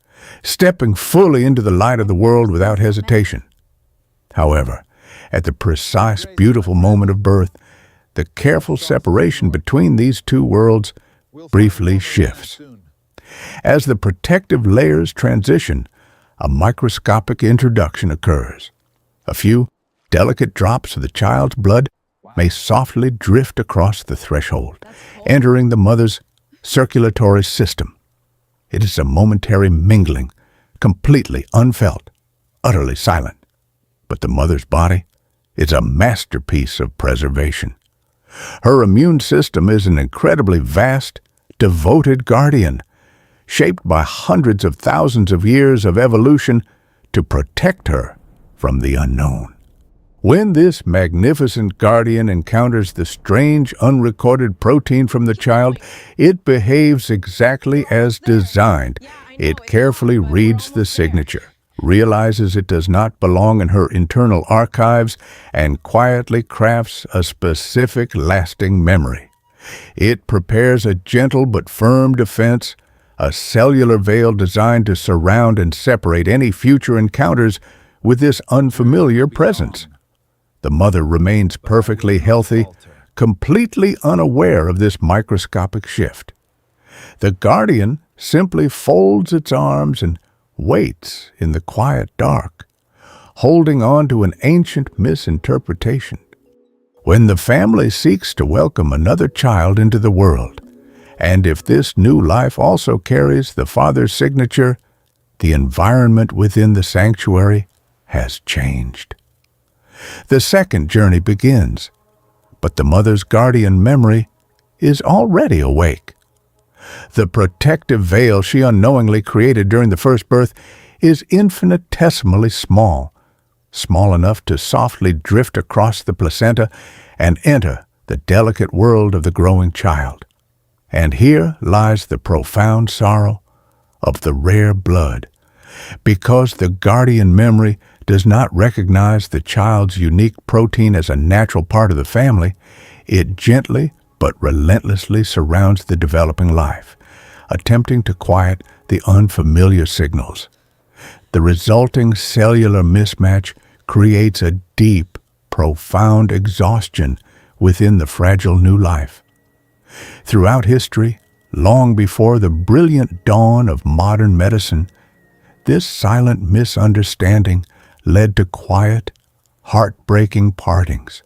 stepping fully into the light of the world without hesitation. However, at the precise, beautiful moment of birth, the careful separation between these two worlds briefly shifts. As the protective layers transition, a microscopic introduction occurs. A few delicate drops of the child's blood may softly drift across the threshold, entering the mother's circulatory system. It is a momentary mingling, completely unfelt, utterly silent. But the mother's body is a masterpiece of preservation. Her immune system is an incredibly vast, devoted guardian, shaped by hundreds of thousands of years of evolution to protect her from the unknown. When this magnificent guardian encounters the strange, unrecorded protein from the child, it behaves exactly as designed. It carefully reads the signature, realizes it does not belong in her internal archives, and quietly crafts a specific, lasting memory. It prepares a gentle but firm defense, a cellular veil designed to surround and separate any future encounters with this unfamiliar presence. The mother remains perfectly healthy, completely unaware of this microscopic shift. The guardian simply folds its arms and waits in the quiet dark, holding on to an ancient misinterpretation. When the family seeks to welcome another child into the world, and if this new life also carries the father's signature, the environment within the sanctuary has changed. The second journey begins, but the mother's guardian memory is already awake. The protective veil she unknowingly created during the first birth is infinitesimally small, small enough to softly drift across the placenta and enter the delicate world of the growing child. And here lies the profound sorrow of the rare blood. Because the guardian memory does not recognize the child's unique protein as a natural part of the family, it gently but relentlessly surrounds the developing life, attempting to quiet the unfamiliar signals. The resulting cellular mismatch creates a deep, profound exhaustion within the fragile new life. Throughout history, long before the brilliant dawn of modern medicine, this silent misunderstanding led to quiet, heartbreaking partings.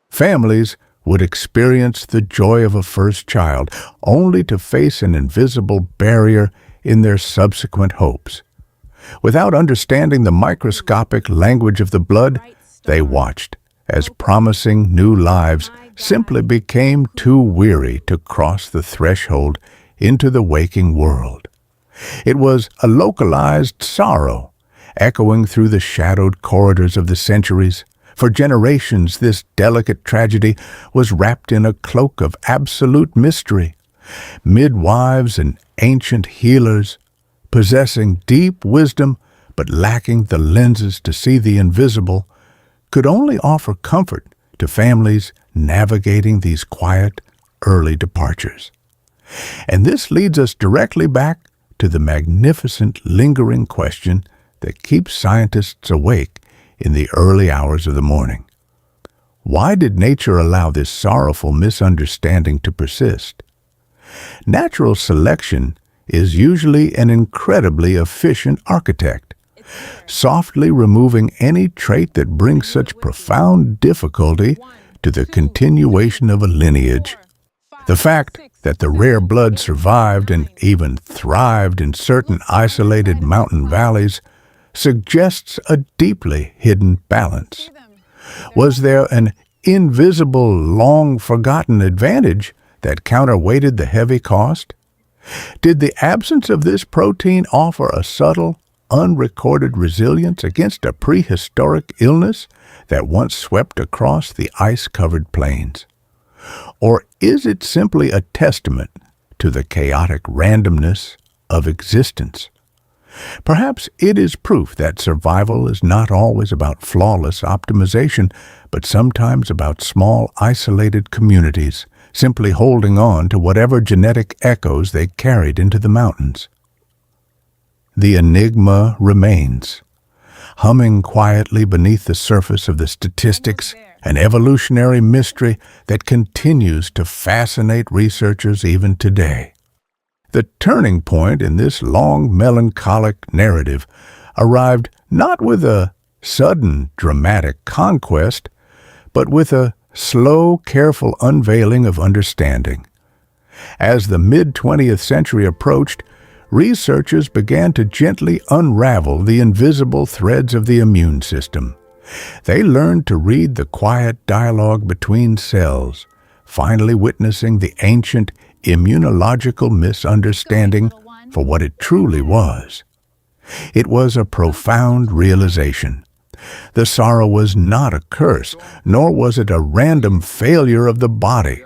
Families would experience the joy of a first child, only to face an invisible barrier in their subsequent hopes. Without understanding the microscopic language of the blood, they watched as promising new lives simply became too weary to cross the threshold into the waking world. It was a localized sorrow, echoing through the shadowed corridors of the centuries. For generations, this delicate tragedy was wrapped in a cloak of absolute mystery. Midwives and ancient healers, possessing deep wisdom but lacking the lenses to see the invisible, could only offer comfort to families navigating these quiet, early departures. And this leads us directly back to the magnificent, lingering question that keeps scientists awake in the early hours of the morning. Why did nature allow this sorrowful misunderstanding to persist? Natural selection is usually an incredibly efficient architect, softly removing any trait that brings such profound difficulty to the continuation of a lineage. The fact that the rare blood survived and even thrived in certain isolated mountain valleys suggests a deeply hidden balance. Was there an invisible, long-forgotten advantage that counterweighted the heavy cost? Did the absence of this protein offer a subtle, unrecorded resilience against a prehistoric illness that once swept across the ice-covered plains? Or is it simply a testament to the chaotic randomness of existence? Perhaps it is proof that survival is not always about flawless optimization, but sometimes about small, isolated communities simply holding on to whatever genetic echoes they carried into the mountains. The enigma remains, humming quietly beneath the surface of the statistics, an evolutionary mystery that continues to fascinate researchers even today. The turning point in this long, melancholic narrative arrived not with a sudden, dramatic conquest, but with a slow, careful unveiling of understanding. As the mid-20th century approached, researchers began to gently unravel the invisible threads of the immune system. They learned to read the quiet dialogue between cells, finally witnessing the ancient immunological misunderstanding for what it truly was. It was a profound realization. The sorrow was not a curse, nor was it a random failure of the body.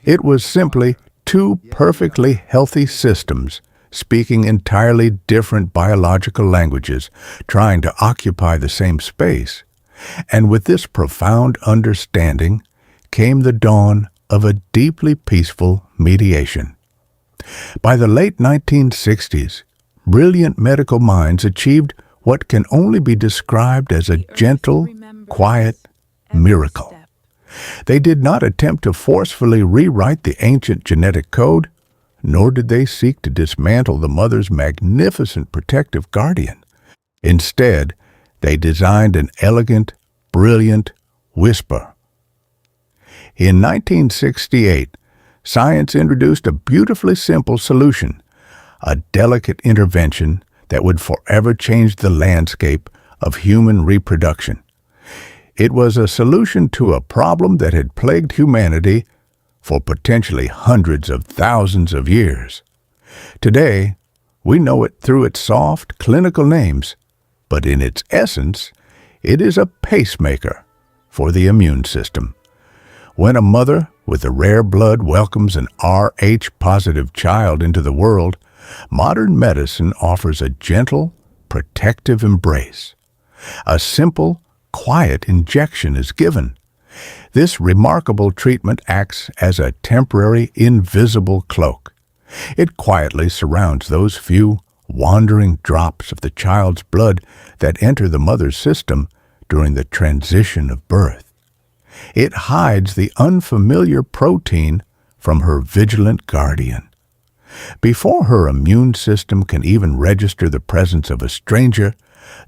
It was simply two perfectly healthy systems speaking entirely different biological languages, trying to occupy the same space. And with this profound understanding came the dawn of a deeply peaceful mediation. By the late 1960s, brilliant medical minds achieved what can only be described as a gentle, quiet miracle. They did not attempt to forcefully rewrite the ancient genetic code, nor did they seek to dismantle the mother's magnificent protective guardian. Instead, they designed an elegant, brilliant whisper. In 1968, science introduced a beautifully simple solution, a delicate intervention that would forever change the landscape of human reproduction. It was a solution to a problem that had plagued humanity for potentially hundreds of thousands of years. Today, we know it through its soft, clinical names, but in its essence, it is a pacemaker for the immune system. When a mother with the rare blood welcomes an Rh-positive child into the world, modern medicine offers a gentle, protective embrace. A simple, quiet injection is given. This remarkable treatment acts as a temporary, invisible cloak. It quietly surrounds those few, wandering drops of the child's blood that enter the mother's system during the transition of birth. It hides the unfamiliar protein from her vigilant guardian. Before her immune system can even register the presence of a stranger,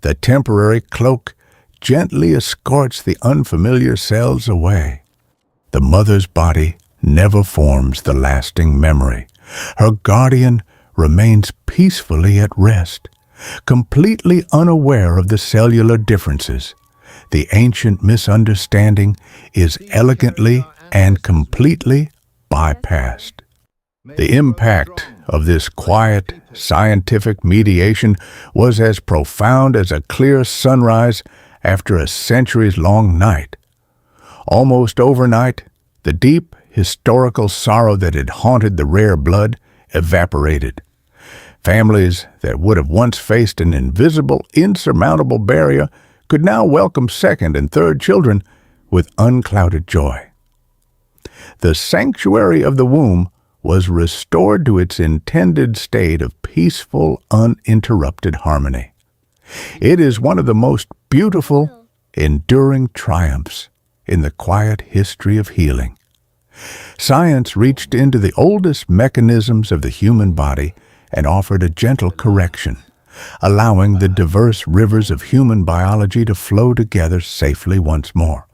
the temporary cloak gently escorts the unfamiliar cells away. The mother's body never forms the lasting memory. Her guardian remains peacefully at rest, completely unaware of the cellular differences. The ancient misunderstanding is elegantly and completely bypassed. The impact of this quiet, scientific mediation was as profound as a clear sunrise after a centuries-long night. Almost overnight, the deep, historical sorrow that had haunted the rare blood evaporated. Families that would have once faced an invisible, insurmountable barrier could now welcome second and third children with unclouded joy. The sanctuary of the womb was restored to its intended state of peaceful, uninterrupted harmony. It is one of the most beautiful, enduring triumphs in the quiet history of healing. Science reached into the oldest mechanisms of the human body and offered a gentle correction, allowing the diverse rivers of human biology to flow together safely once more.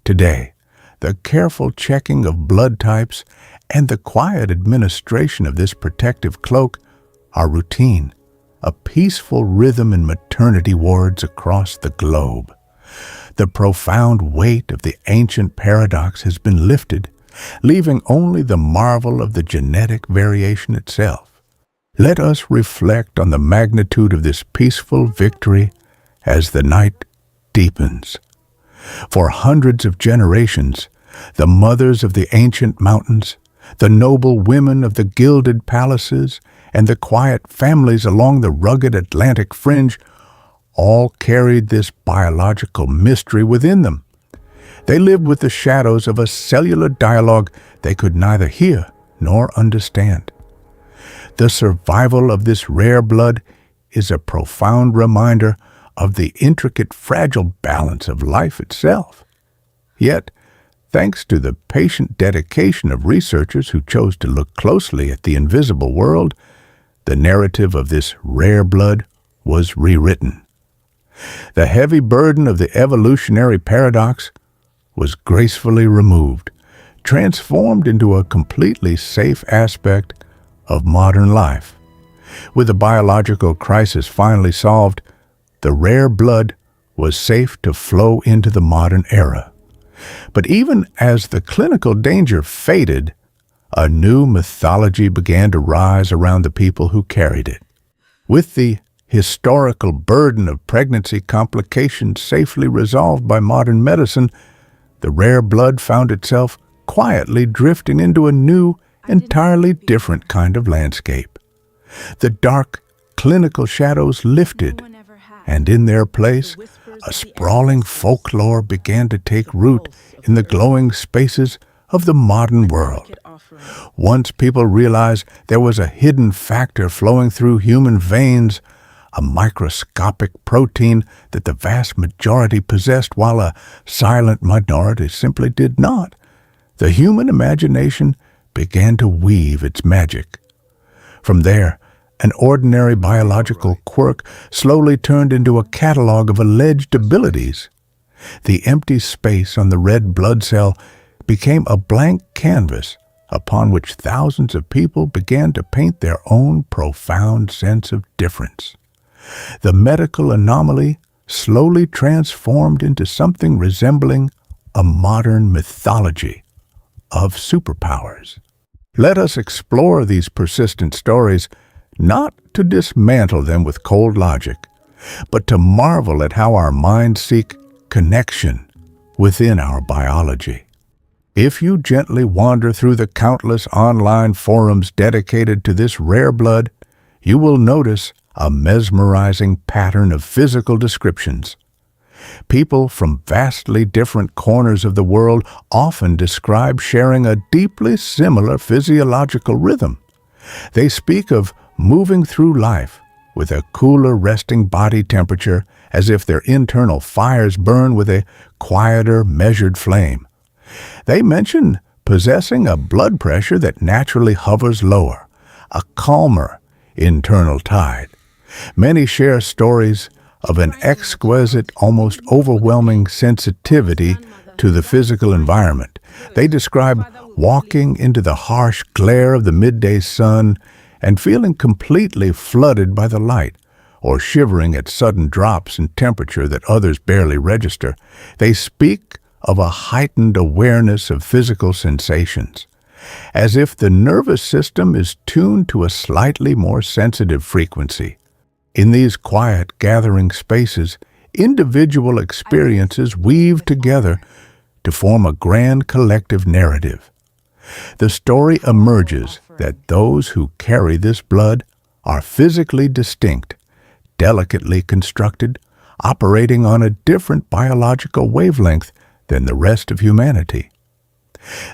Today, the careful checking of blood types and the quiet administration of this protective cloak are routine, a peaceful rhythm in maternity wards across the globe. The profound weight of the ancient paradox has been lifted, leaving only the marvel of the genetic variation itself. Let us reflect on the magnitude of this peaceful victory as the night deepens. For hundreds of generations, the mothers of the ancient mountains, the noble women of the gilded palaces, and the quiet families along the rugged Atlantic fringe all carried this biological mystery within them. They lived with the shadows of a cellular dialogue they could neither hear nor understand. The survival of this rare blood is a profound reminder of the intricate, fragile balance of life itself. Yet, thanks to the patient dedication of researchers who chose to look closely at the invisible world, the narrative of this rare blood was rewritten. The heavy burden of the evolutionary paradox was gracefully removed, transformed into a completely safe aspect of modern life. With the biological crisis finally solved, the rare blood was safe to flow into the modern era. But even as the clinical danger faded, a new mythology began to rise around the people who carried it. With the historical burden of pregnancy complications safely resolved by modern medicine, the rare blood found itself quietly drifting into a new, entirely different kind of landscape. The dark, clinical shadows lifted, and in their place, a sprawling folklore began to take root in the glowing spaces of the modern world. Once people realized there was a hidden factor flowing through human veins, a microscopic protein that the vast majority possessed while a silent minority simply did not, the human imagination began to weave its magic. From there, an ordinary biological quirk slowly turned into a catalog of alleged abilities. The empty space on the red blood cell became a blank canvas upon which thousands of people began to paint their own profound sense of difference. The medical anomaly slowly transformed into something resembling a modern mythology of superpowers. Let us explore these persistent stories, not to dismantle them with cold logic, but to marvel at how our minds seek connection within our biology. If you gently wander through the countless online forums dedicated to this rare blood, you will notice a mesmerizing pattern of physical descriptions. People from vastly different corners of the world often describe sharing a deeply similar physiological rhythm. They speak of moving through life with a cooler resting body temperature, as if their internal fires burn with a quieter, measured flame. They mention possessing a blood pressure that naturally hovers lower, a calmer internal tide. Many share stories of an exquisite, almost overwhelming sensitivity to the physical environment. They describe walking into the harsh glare of the midday sun and feeling completely flooded by the light, or shivering at sudden drops in temperature that others barely register. They speak of a heightened awareness of physical sensations, as if the nervous system is tuned to a slightly more sensitive frequency. In these quiet, gathering spaces, individual experiences weave together to form a grand collective narrative. The story emerges that those who carry this blood are physically distinct, delicately constructed, operating on a different biological wavelength than the rest of humanity.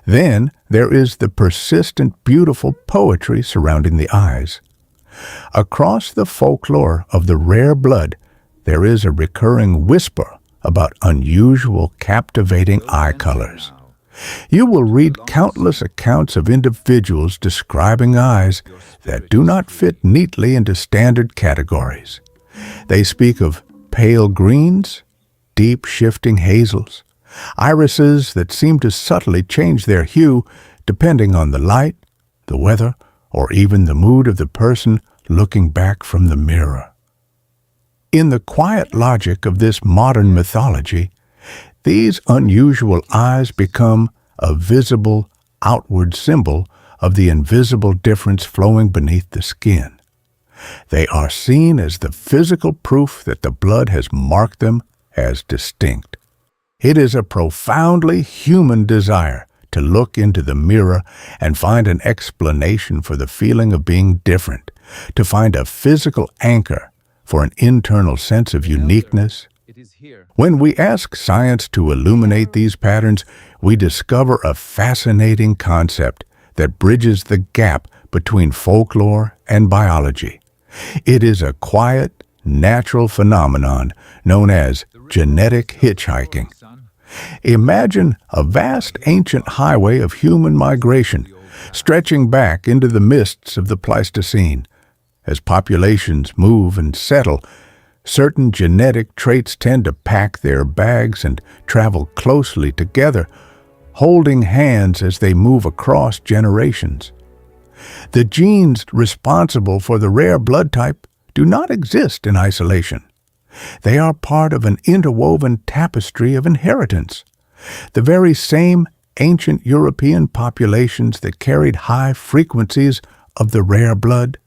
Then there is the persistent, beautiful poetry surrounding the eyes. Across the folklore of the rare blood, there is a recurring whisper about unusual, captivating eye colors. You will read countless accounts of individuals describing eyes that do not fit neatly into standard categories. They speak of pale greens, deep shifting hazels, irises that seem to subtly change their hue depending on the light, the weather, or even the mood of the person looking back from the mirror. In the quiet logic of this modern mythology, these unusual eyes become a visible, outward symbol of the invisible difference flowing beneath the skin. They are seen as the physical proof that the blood has marked them as distinct. It is a profoundly human desire to look into the mirror and find an explanation for the feeling of being different, to find a physical anchor for an internal sense of uniqueness When we ask science to illuminate these patterns, we discover a fascinating concept that bridges the gap between folklore and biology. It is a quiet, natural phenomenon known as genetic hitchhiking. Imagine a vast ancient highway of human migration stretching back into the mists of the Pleistocene. As populations move and settle, certain genetic traits tend to pack their bags and travel closely together, holding hands as they move across generations. The genes responsible for the rare blood type do not exist in isolation. They are part of an interwoven tapestry of inheritance. The very same ancient European populations that carried high frequencies of the rare blood,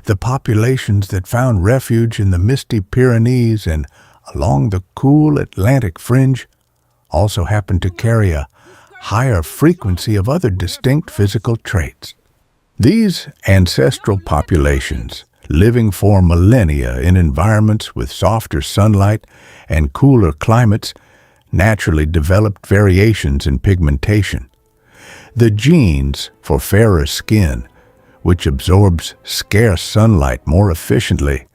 the populations that found refuge in the misty Pyrenees and along the cool Atlantic fringe, also happen to carry a higher frequency of other distinct physical traits. These ancestral populations, living for millennia in environments with softer sunlight and cooler climates, naturally developed variations in pigmentation. The genes for fairer skin, which absorbs scarce sunlight more efficiently,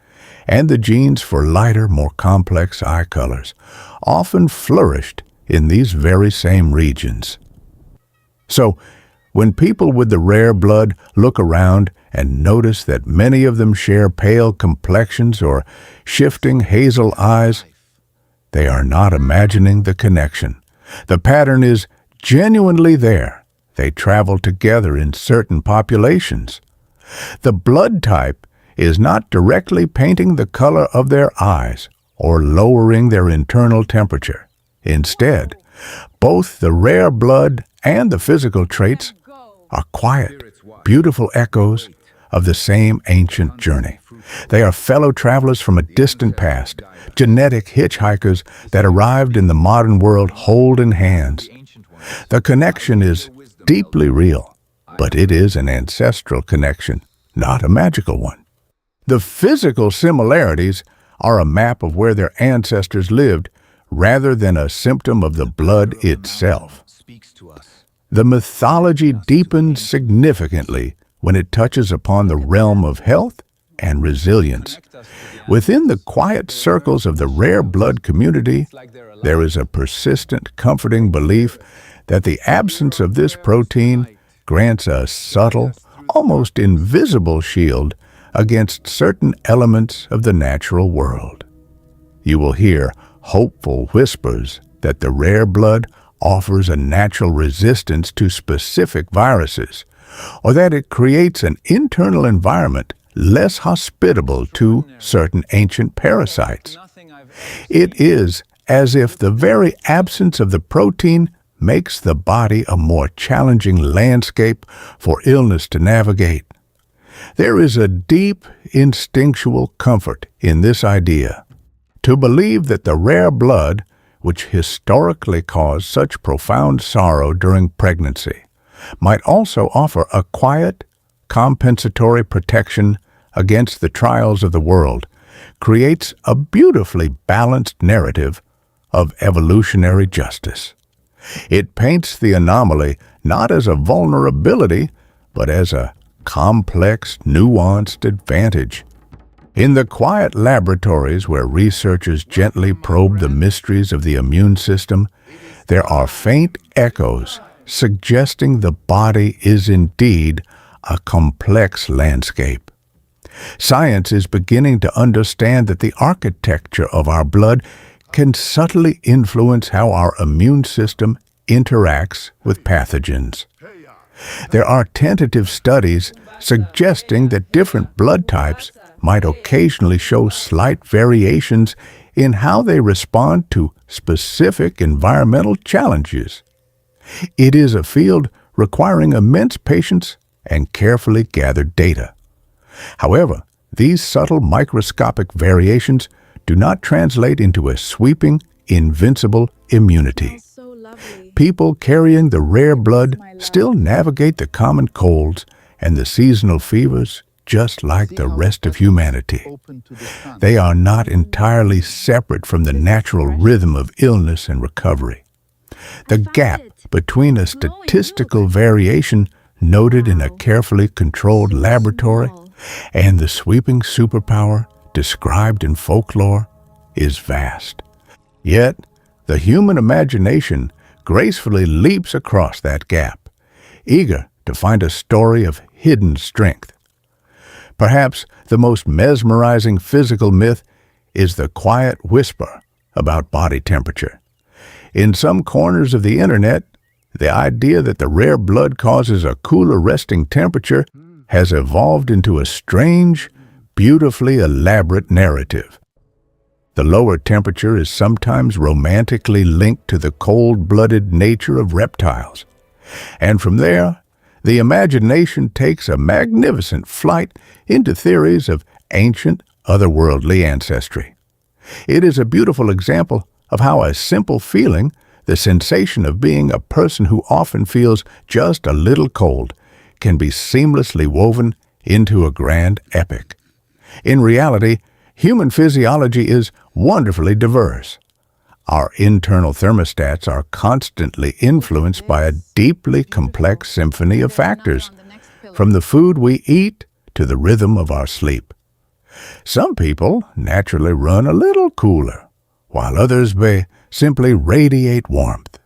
and the genes for lighter, more complex eye colors, often flourished in these very same regions. So, when people with the rare blood look around and notice that many of them share pale complexions or shifting hazel eyes, they are not imagining the connection. The pattern is genuinely there. They travel together in certain populations. The blood type is not directly painting the color of their eyes or lowering their internal temperature. Instead, both the rare blood and the physical traits are quiet, beautiful echoes of the same ancient journey. They are fellow travelers from a distant past, genetic hitchhikers that arrived in the modern world holding hands. The connection is deeply real, but it is an ancestral connection, not a magical one. The physical similarities are a map of where their ancestors lived rather than a symptom of the blood itself. The mythology deepens significantly when it touches upon the realm of health and resilience. Within the quiet circles of the rare blood community, there is a persistent, comforting belief that the absence of this protein grants a subtle, almost invisible shield against certain elements of the natural world. You will hear hopeful whispers that the rare blood offers a natural resistance to specific viruses, or that it creates an internal environment less hospitable to certain ancient parasites. It is as if the very absence of the protein makes the body a more challenging landscape for illness to navigate. There is a deep instinctual comfort in this idea. To believe that the rare blood, which historically caused such profound sorrow during pregnancy, might also offer a quiet, compensatory protection against the trials of the world, creates a beautifully balanced narrative of evolutionary justice. It paints the anomaly not as a vulnerability, but as a complex, nuanced advantage. In the quiet laboratories where researchers gently probe the mysteries of the immune system, there are faint echoes suggesting the body is indeed a complex landscape. Science is beginning to understand that the architecture of our blood can subtly influence how our immune system interacts with pathogens. There are tentative studies suggesting that different blood types might occasionally show slight variations in how they respond to specific environmental challenges. It is a field requiring immense patience and carefully gathered data. However, these subtle microscopic variations do not translate into a sweeping, invincible immunity. People carrying the rare blood still navigate the common colds and the seasonal fevers just like the rest of humanity. They are not entirely separate from the natural rhythm of illness and recovery. The gap between a statistical variation noted in a carefully controlled laboratory and the sweeping superpower described in folklore is vast. Yet, the human imagination gracefully leaps across that gap, eager to find a story of hidden strength. Perhaps the most mesmerizing physical myth is the quiet whisper about body temperature. In some corners of the internet, the idea that the rare blood causes a cooler resting temperature has evolved into a strange, beautifully elaborate narrative. The lower temperature is sometimes romantically linked to the cold-blooded nature of reptiles. And from there, the imagination takes a magnificent flight into theories of ancient, otherworldly ancestry. It is a beautiful example of how a simple feeling, the sensation of being a person who often feels just a little cold, can be seamlessly woven into a grand epic. In reality, human physiology is wonderfully diverse. Our internal thermostats are constantly influenced by a deeply complex symphony of factors, from the food we eat to the rhythm of our sleep. Some people naturally run a little cooler, while others may simply radiate warmth.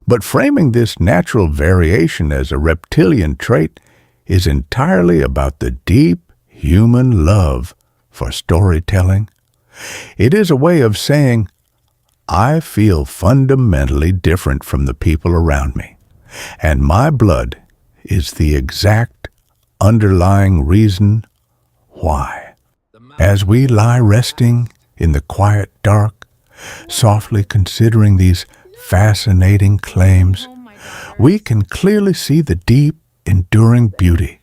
But framing this natural variation as a reptilian trait is entirely about the deep human love for storytelling. It is a way of saying, I feel fundamentally different from the people around me, and my blood is the exact underlying reason why. As we lie resting in the quiet dark, softly considering these fascinating claims, we can clearly see the deep, enduring beauty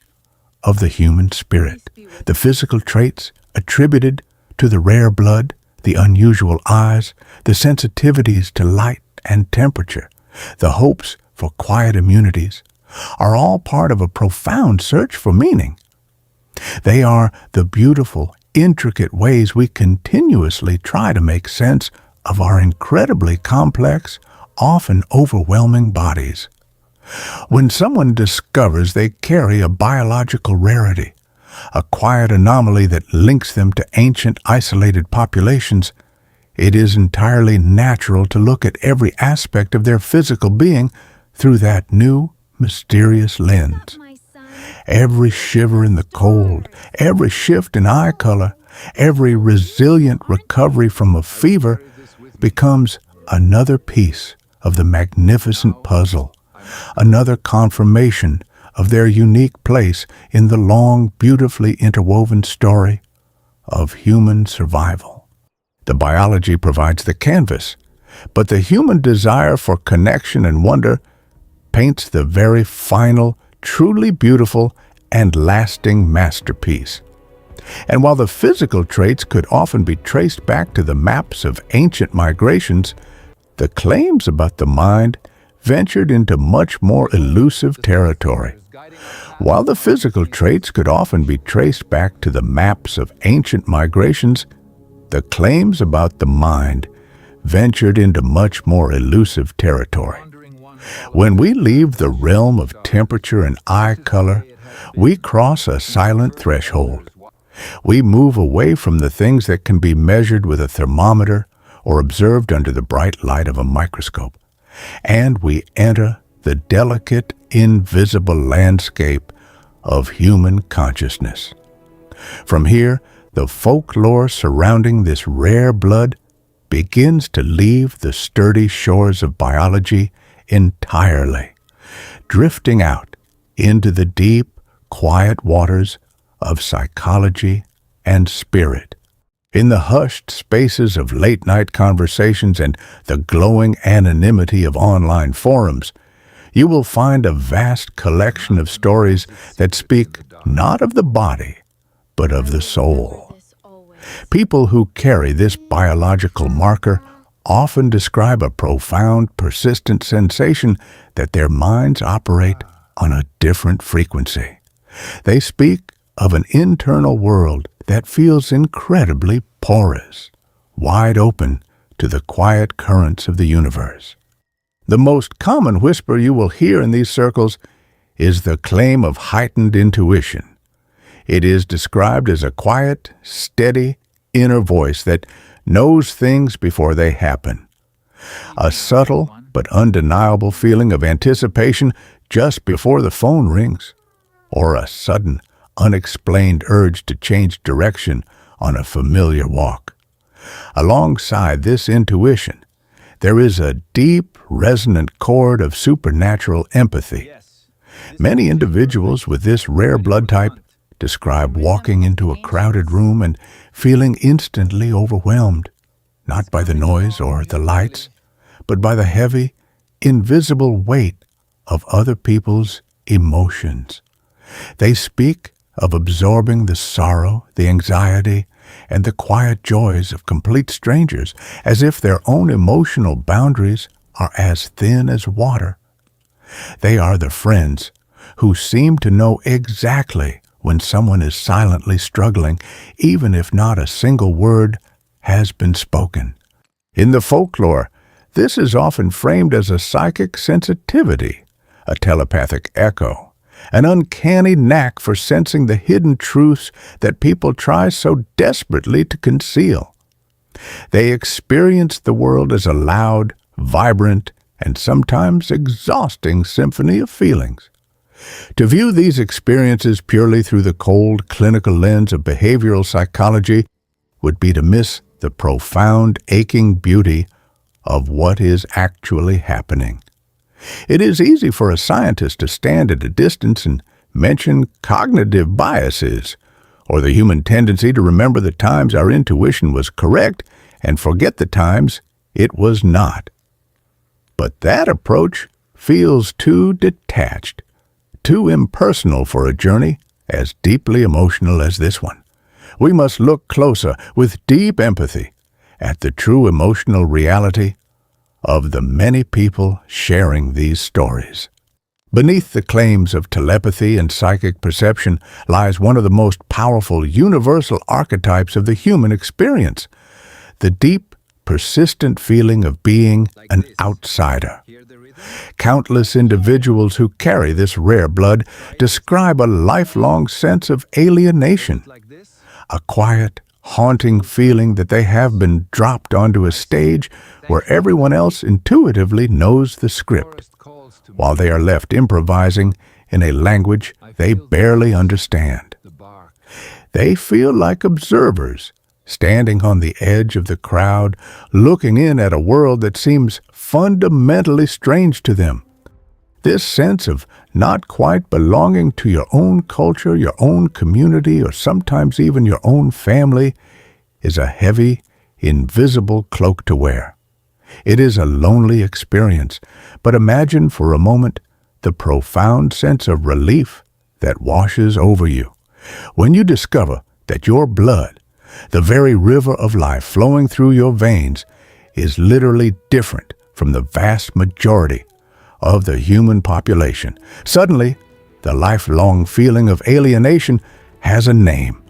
of the human spirit, the physical traits attributed to the rare blood, the unusual eyes, the sensitivities to light and temperature, the hopes for quiet immunities, are all part of a profound search for meaning. They are the beautiful, intricate ways we continuously try to make sense of our incredibly complex, often overwhelming bodies. When someone discovers they carry a biological rarity, a quiet anomaly that links them to ancient isolated populations, it is entirely natural to look at every aspect of their physical being through that new, mysterious lens. Every shiver in the cold, every shift in eye color, every resilient recovery from a fever becomes another piece of the magnificent puzzle, another confirmation of their unique place in the long, beautifully interwoven story of human survival. The biology provides the canvas, but the human desire for connection and wonder paints the very final, truly beautiful, and lasting masterpiece. And while the physical traits could often be traced back to the maps of ancient migrations, the claims about the mind ventured into much more elusive territory. While the physical traits could often be traced back to the maps of ancient migrations, the claims about the mind ventured into much more elusive territory. When we leave the realm of temperature and eye color, we cross a silent threshold. We move away from the things that can be measured with a thermometer or observed under the bright light of a microscope, and we enter the delicate, invisible landscape of human consciousness. From here, the folklore surrounding this rare blood begins to leave the sturdy shores of biology entirely, drifting out into the deep, quiet waters of psychology and spirit. In the hushed spaces of late-night conversations and the glowing anonymity of online forums, you will find a vast collection of stories that speak not of the body, but of the soul. People who carry this biological marker often describe a profound, persistent sensation that their minds operate on a different frequency. They speak of an internal world that feels incredibly porous, wide open to the quiet currents of the universe. The most common whisper you will hear in these circles is the claim of heightened intuition. It is described as a quiet, steady, inner voice that knows things before they happen. A subtle but undeniable feeling of anticipation just before the phone rings, or a sudden, unexplained urge to change direction on a familiar walk. Alongside this intuition, there is a deep, resonant chord of supernatural empathy. Many individuals with this rare blood type describe walking into a crowded room and feeling instantly overwhelmed, not by the noise or the lights, but by the heavy, invisible weight of other people's emotions. They speak of absorbing the sorrow, the anxiety, and the quiet joys of complete strangers, as if their own emotional boundaries are as thin as water. They are the friends who seem to know exactly when someone is silently struggling, even if not a single word has been spoken. In the folklore, this is often framed as a psychic sensitivity, a telepathic echo, an uncanny knack for sensing the hidden truths that people try so desperately to conceal. They experience the world as a loud, vibrant, and sometimes exhausting symphony of feelings. To view these experiences purely through the cold, clinical lens of behavioral psychology would be to miss the profound, aching beauty of what is actually happening. It is easy for a scientist to stand at a distance and mention cognitive biases, or the human tendency to remember the times our intuition was correct and forget the times it was not. But that approach feels too detached, too impersonal for a journey as deeply emotional as this one. We must look closer with deep empathy at the true emotional reality of the many people sharing these stories. Beneath the claims of telepathy and psychic perception lies one of the most powerful universal archetypes of the human experience, the deep, persistent feeling of being an outsider. Countless individuals who carry this rare blood describe a lifelong sense of alienation, a quiet, haunting feeling that they have been dropped onto a stage where everyone else intuitively knows the script, while they are left improvising in a language they barely understand. They feel like observers, standing on the edge of the crowd, looking in at a world that seems fundamentally strange to them. This sense of not quite belonging to your own culture, your own community, or sometimes even your own family is a heavy, invisible cloak to wear. It is a lonely experience, but imagine for a moment the profound sense of relief that washes over you when you discover that your blood, the very river of life flowing through your veins, is literally different from the vast majority of the human population. Suddenly, the lifelong feeling of alienation has a name.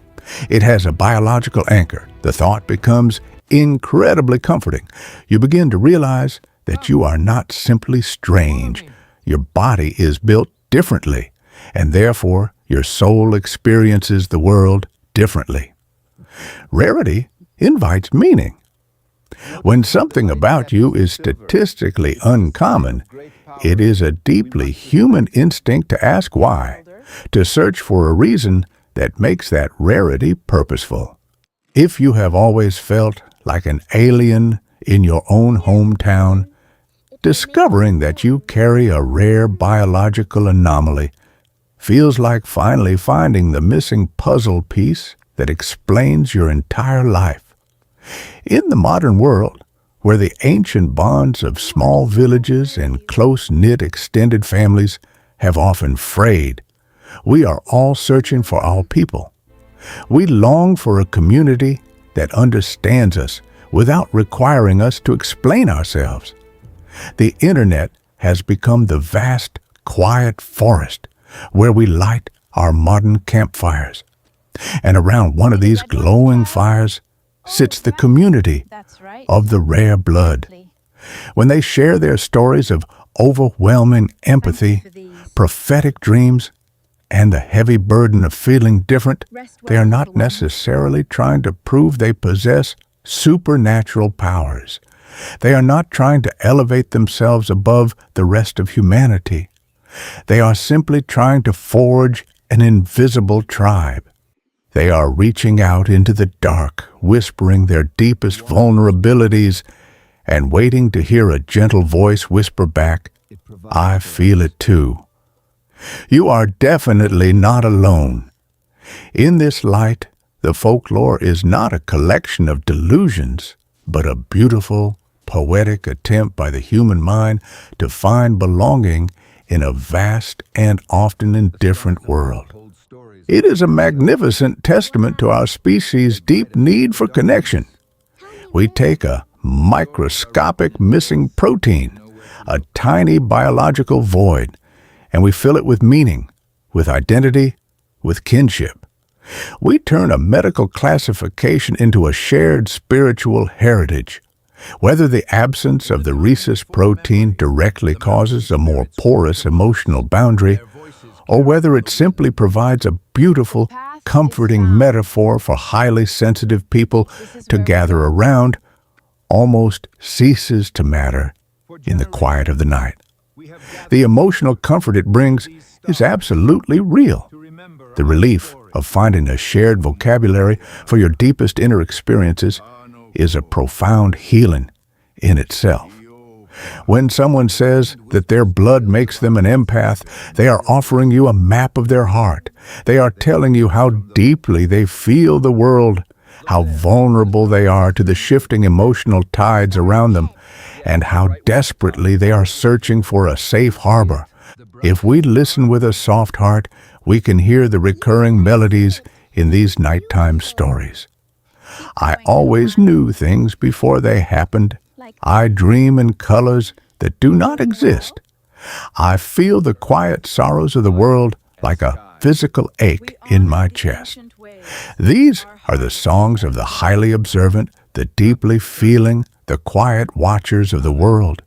It has a biological anchor. The thought becomes incredibly comforting. You begin to realize that you are not simply strange. Your body is built differently, and therefore your soul experiences the world differently. Rarity invites meaning. When something about you is statistically uncommon, it is a deeply human instinct to ask why, to search for a reason that makes that rarity purposeful. If you have always felt like an alien in your own hometown, discovering that you carry a rare biological anomaly feels like finally finding the missing puzzle piece that explains your entire life. In the modern world, where the ancient bonds of small villages and close-knit extended families have often frayed, we are all searching for our people. We long for a community that understands us without requiring us to explain ourselves. The internet has become the vast, quiet forest where we light our modern campfires. And around one of these glowing fires sits the community of the rare blood. When they share their stories of overwhelming empathy, prophetic dreams, and the heavy burden of feeling different, they are not necessarily trying to prove they possess supernatural powers. They are not trying to elevate themselves above the rest of humanity. They are simply trying to forge an invisible tribe. They are reaching out into the dark, whispering their deepest vulnerabilities, and waiting to hear a gentle voice whisper back, "I feel it too." You are definitely not alone. In this light, the folklore is not a collection of delusions, but a beautiful, poetic attempt by the human mind to find belonging in a vast and often indifferent world. It is a magnificent testament to our species' deep need for connection. We take a microscopic missing protein, a tiny biological void, and we fill it with meaning, with identity, with kinship. We turn a medical classification into a shared spiritual heritage. Whether the absence of the rhesus protein directly causes a more porous emotional boundary, or whether it simply provides a beautiful, comforting metaphor for highly sensitive people to gather around, almost ceases to matter in the quiet of the night. The emotional comfort it brings is absolutely real. The relief of finding a shared vocabulary for your deepest inner experiences is a profound healing in itself. When someone says that their blood makes them an empath, they are offering you a map of their heart. They are telling you how deeply they feel the world, how vulnerable they are to the shifting emotional tides around them, and how desperately they are searching for a safe harbor. If we listen with a soft heart, we can hear the recurring melodies in these nighttime stories. I always knew things before they happened. I dream in colors that do not exist. I feel the quiet sorrows of the world like a physical ache in my chest. These are the songs of the highly observant, the deeply feeling, the quiet watchers of the world.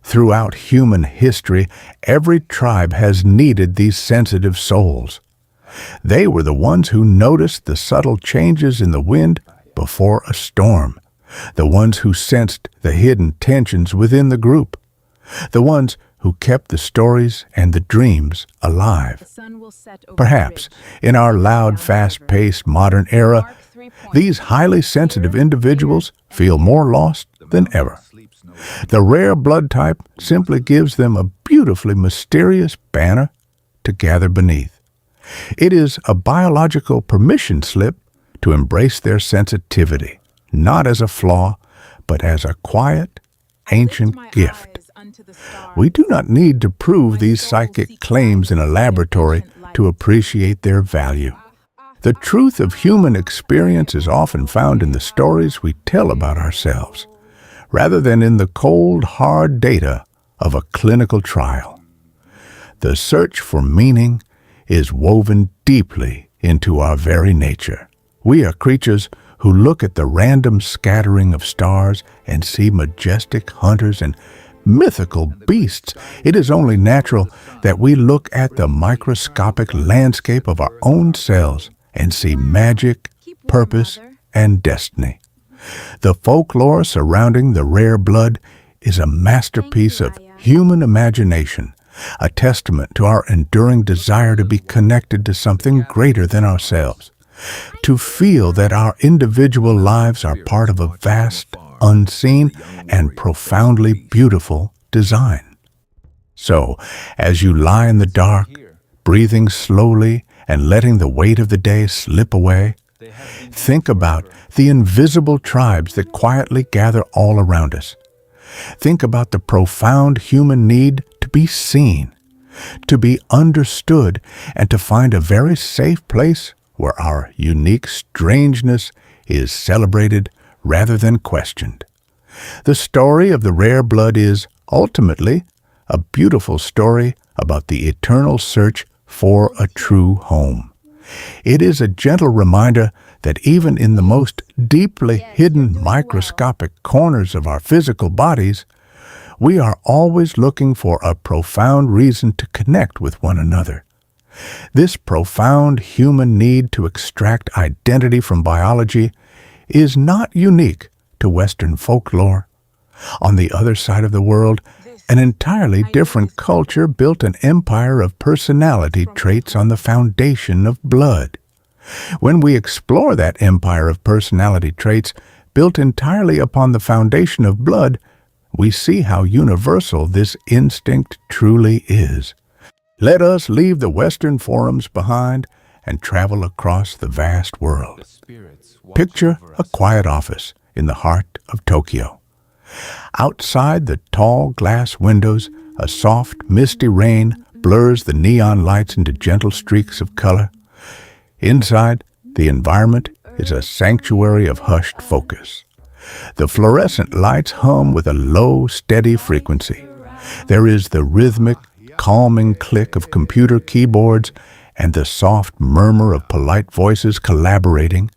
Throughout human history, every tribe has needed these sensitive souls. They were the ones who noticed the subtle changes in the wind before a storm, the ones who sensed the hidden tensions within the group, the ones who kept the stories and the dreams alive. Perhaps, in our loud, fast-paced modern era, these highly sensitive individuals feel more lost than ever. The rare blood type simply gives them a beautifully mysterious banner to gather beneath. It is a biological permission slip to embrace their sensitivity, not as a flaw, but as a quiet, ancient gift. We do not need to prove these psychic claims in a laboratory to appreciate their value. The truth of human experience is often found in the stories we tell about ourselves, rather than in the cold, hard data of a clinical trial. The search for meaning is woven deeply into our very nature. We are creatures who look at the random scattering of stars and see majestic hunters and mythical beasts. It is only natural that we look at the microscopic landscape of our own selves and see magic, purpose, and destiny. The folklore surrounding the rare blood is a masterpiece of human imagination, a testament to our enduring desire to be connected to something greater than ourselves, to feel that our individual lives are part of a vast, unseen, and profoundly beautiful design. So, as you lie in the dark, breathing slowly and letting the weight of the day slip away, think about the invisible tribes that quietly gather all around us. Think about the profound human need to be seen, to be understood, and to find a very safe place where our unique strangeness is celebrated rather than questioned. The story of the rare blood is, ultimately, a beautiful story about the eternal search for a true home. It is a gentle reminder that even in the most deeply hidden microscopic corners of our physical bodies, we are always looking for a profound reason to connect with one another. This profound human need to extract identity from biology is not unique to Western folklore. On the other side of the world, an entirely different culture built an empire of personality traits on the foundation of blood. When we explore that empire of personality traits built entirely upon the foundation of blood, we see how universal this instinct truly is. Let us leave the Western forums behind and travel across the vast world. Picture a quiet office in the heart of Tokyo. Outside the tall glass windows, a soft, misty rain blurs the neon lights into gentle streaks of color. Inside, the environment is a sanctuary of hushed focus. The fluorescent lights hum with a low, steady frequency. There is the rhythmic, calming click of computer keyboards and the soft murmur of polite voices collaborating.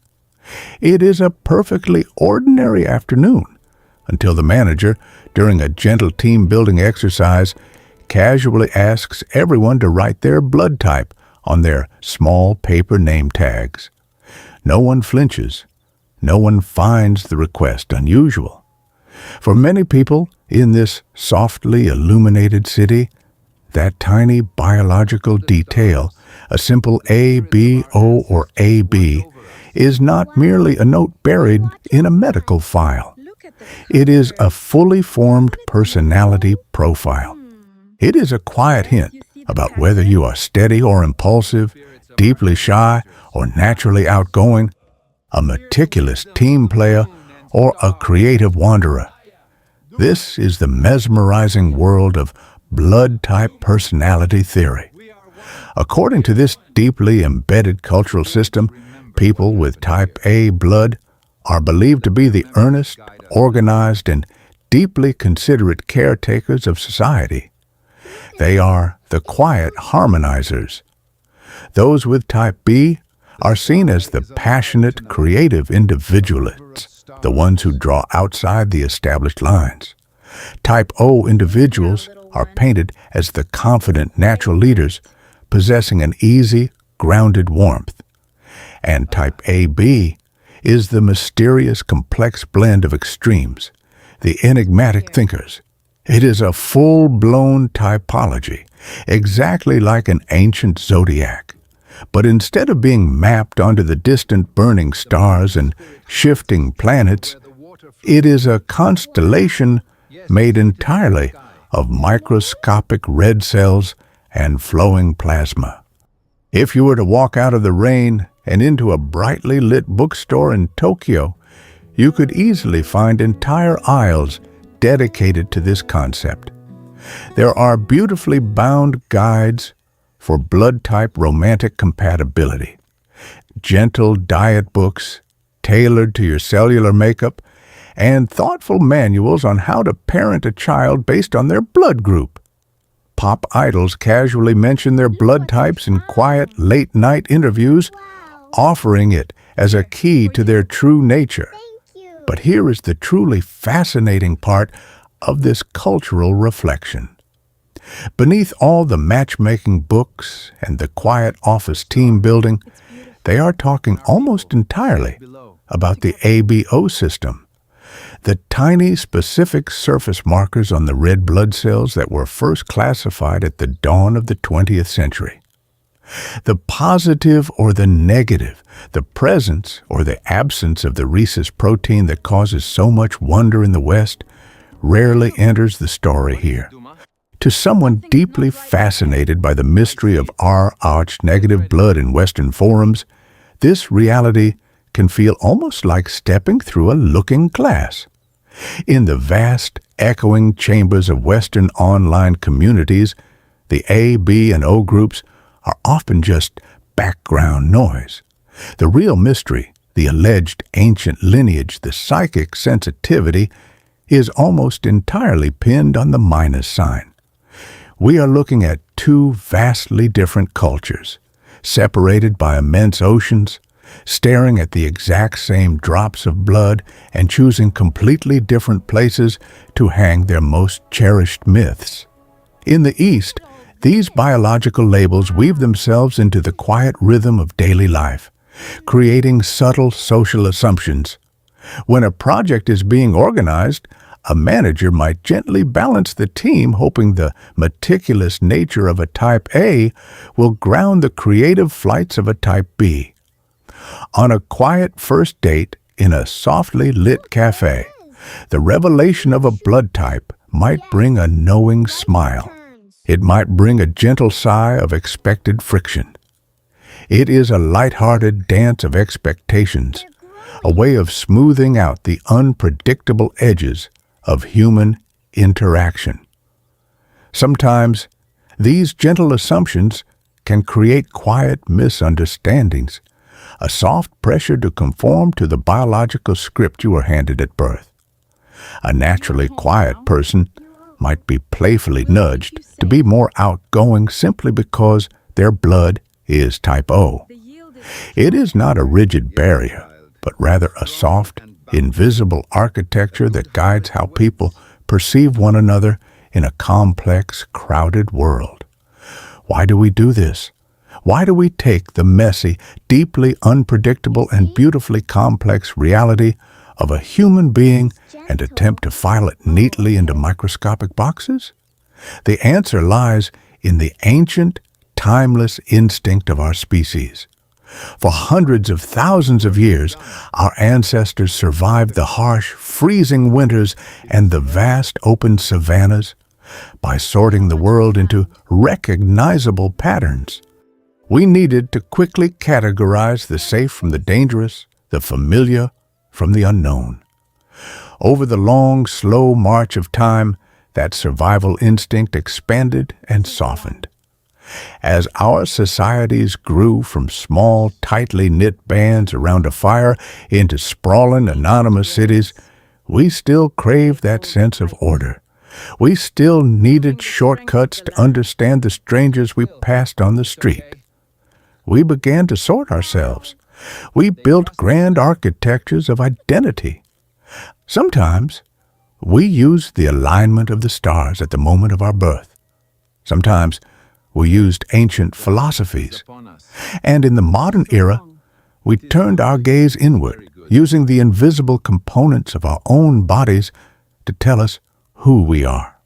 It is a perfectly ordinary afternoon until the manager, during a gentle team-building exercise, casually asks everyone to write their blood type on their small paper name tags. No one flinches. No one finds the request unusual. For many people in this softly illuminated city, that tiny biological detail, a simple A, B, O, or AB, is not merely a note buried in a medical file. It is a fully formed personality profile. It is a quiet hint about whether you are steady or impulsive, deeply shy or naturally outgoing, a meticulous team player or a creative wanderer. This is the mesmerizing world of blood type personality theory. According to this deeply embedded cultural system, people with type A blood are believed to be the earnest, organized, and deeply considerate caretakers of society. They are the quiet harmonizers. Those with type B are seen as the passionate, creative individualists, the ones who draw outside the established lines. Type O individuals are painted as the confident, natural leaders, possessing an easy, grounded warmth. And type AB is the mysterious, complex blend of extremes, the enigmatic thinkers. It is a full-blown typology, exactly like an ancient zodiac. But instead of being mapped onto the distant burning stars and shifting planets, it is a constellation made entirely of microscopic red cells and flowing plasma. If you were to walk out of the rain and into a brightly lit bookstore in Tokyo, you could easily find entire aisles dedicated to this concept. There are beautifully bound guides for blood-type romantic compatibility, gentle diet books tailored to your cellular makeup, and thoughtful manuals on how to parent a child based on their blood group. Pop idols casually mention their blood types in quiet, late-night interviews, offering it as a key to their true nature. But here is the truly fascinating part of this cultural reflection. Beneath all the matchmaking books and the quiet office team building, they are talking almost entirely about the ABO system, the tiny specific surface markers on the red blood cells that were first classified at the dawn of the 20th century. The positive or the negative, the presence or the absence of the rhesus protein that causes so much wonder in the West, rarely enters the story here. To someone deeply fascinated by the mystery of Rh negative blood in Western forums, this reality can feel almost like stepping through a looking glass. In the vast, echoing chambers of Western online communities, the A, B, and O groups are often just background noise. The real mystery, the alleged ancient lineage, the psychic sensitivity, is almost entirely pinned on the minus sign. We are looking at two vastly different cultures, separated by immense oceans, staring at the exact same drops of blood and choosing completely different places to hang their most cherished myths. In the East, these biological labels weave themselves into the quiet rhythm of daily life, creating subtle social assumptions. When a project is being organized, a manager might gently balance the team, hoping the meticulous nature of a Type A will ground the creative flights of a Type B. On a quiet first date in a softly lit cafe, the revelation of a blood type might bring a knowing smile. It might bring a gentle sigh of expected friction. It is a light-hearted dance of expectations, a way of smoothing out the unpredictable edges of human interaction. Sometimes, these gentle assumptions can create quiet misunderstandings, a soft pressure to conform to the biological script you were handed at birth. A naturally quiet person might be playfully nudged to be more outgoing simply because their blood is Type O. It is not a rigid barrier, but rather a soft, invisible architecture that guides how people perceive one another in a complex, crowded world. Why do we do this? Why do we take the messy, deeply unpredictable, and beautifully complex reality of a human being and attempt to file it neatly into microscopic boxes? The answer lies in the ancient, timeless instinct of our species. For hundreds of thousands of years, our ancestors survived the harsh, freezing winters and the vast open savannas by sorting the world into recognizable patterns. We needed to quickly categorize the safe from the dangerous, the familiar from the unknown. Over the long, slow march of time, that survival instinct expanded and softened. As our societies grew from small, tightly knit bands around a fire into sprawling, anonymous cities, we still craved that sense of order. We still needed shortcuts to understand the strangers we passed on the street. We began to sort ourselves. We built grand architectures of identity. Sometimes, we used the alignment of the stars at the moment of our birth. Sometimes, we used ancient philosophies. And in the modern era, we turned our gaze inward, using the invisible components of our own bodies to tell us who we are.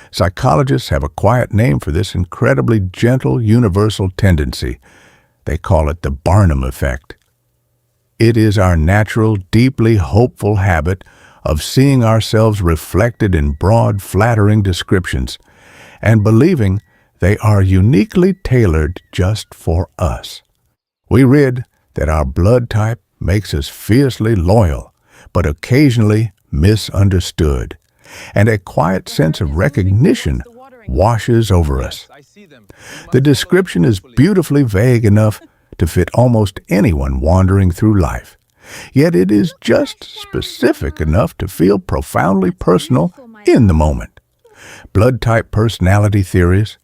Psychologists have a quiet name for this incredibly gentle, universal tendency. They call it the Barnum effect. It is our natural, deeply hopeful habit of seeing ourselves reflected in broad, flattering descriptions and believing they are uniquely tailored just for us. We read that our blood type makes us fiercely loyal, but occasionally misunderstood, and a quiet sense of recognition washes over us. The description is beautifully vague enough to fit almost anyone wandering through life, yet it is just specific enough to feel profoundly personal in the moment. Blood type personality theories,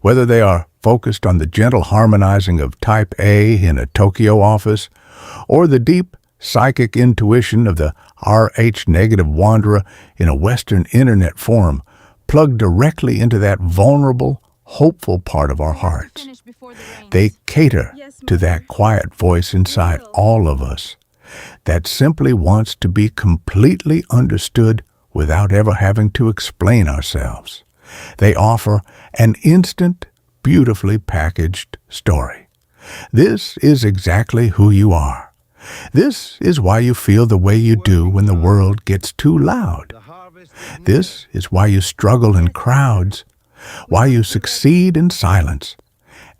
whether they are focused on the gentle harmonizing of Type A in a Tokyo office, or the deep psychic intuition of the Rh-negative wanderer in a Western internet forum, plug directly into that vulnerable, hopeful part of our hearts. They cater to that quiet voice inside all of us that simply wants to be completely understood without ever having to explain ourselves. They offer an instant, beautifully packaged story. This is exactly who you are. This is why you feel the way you do when the world gets too loud. This is why you struggle in crowds, why you succeed in silence,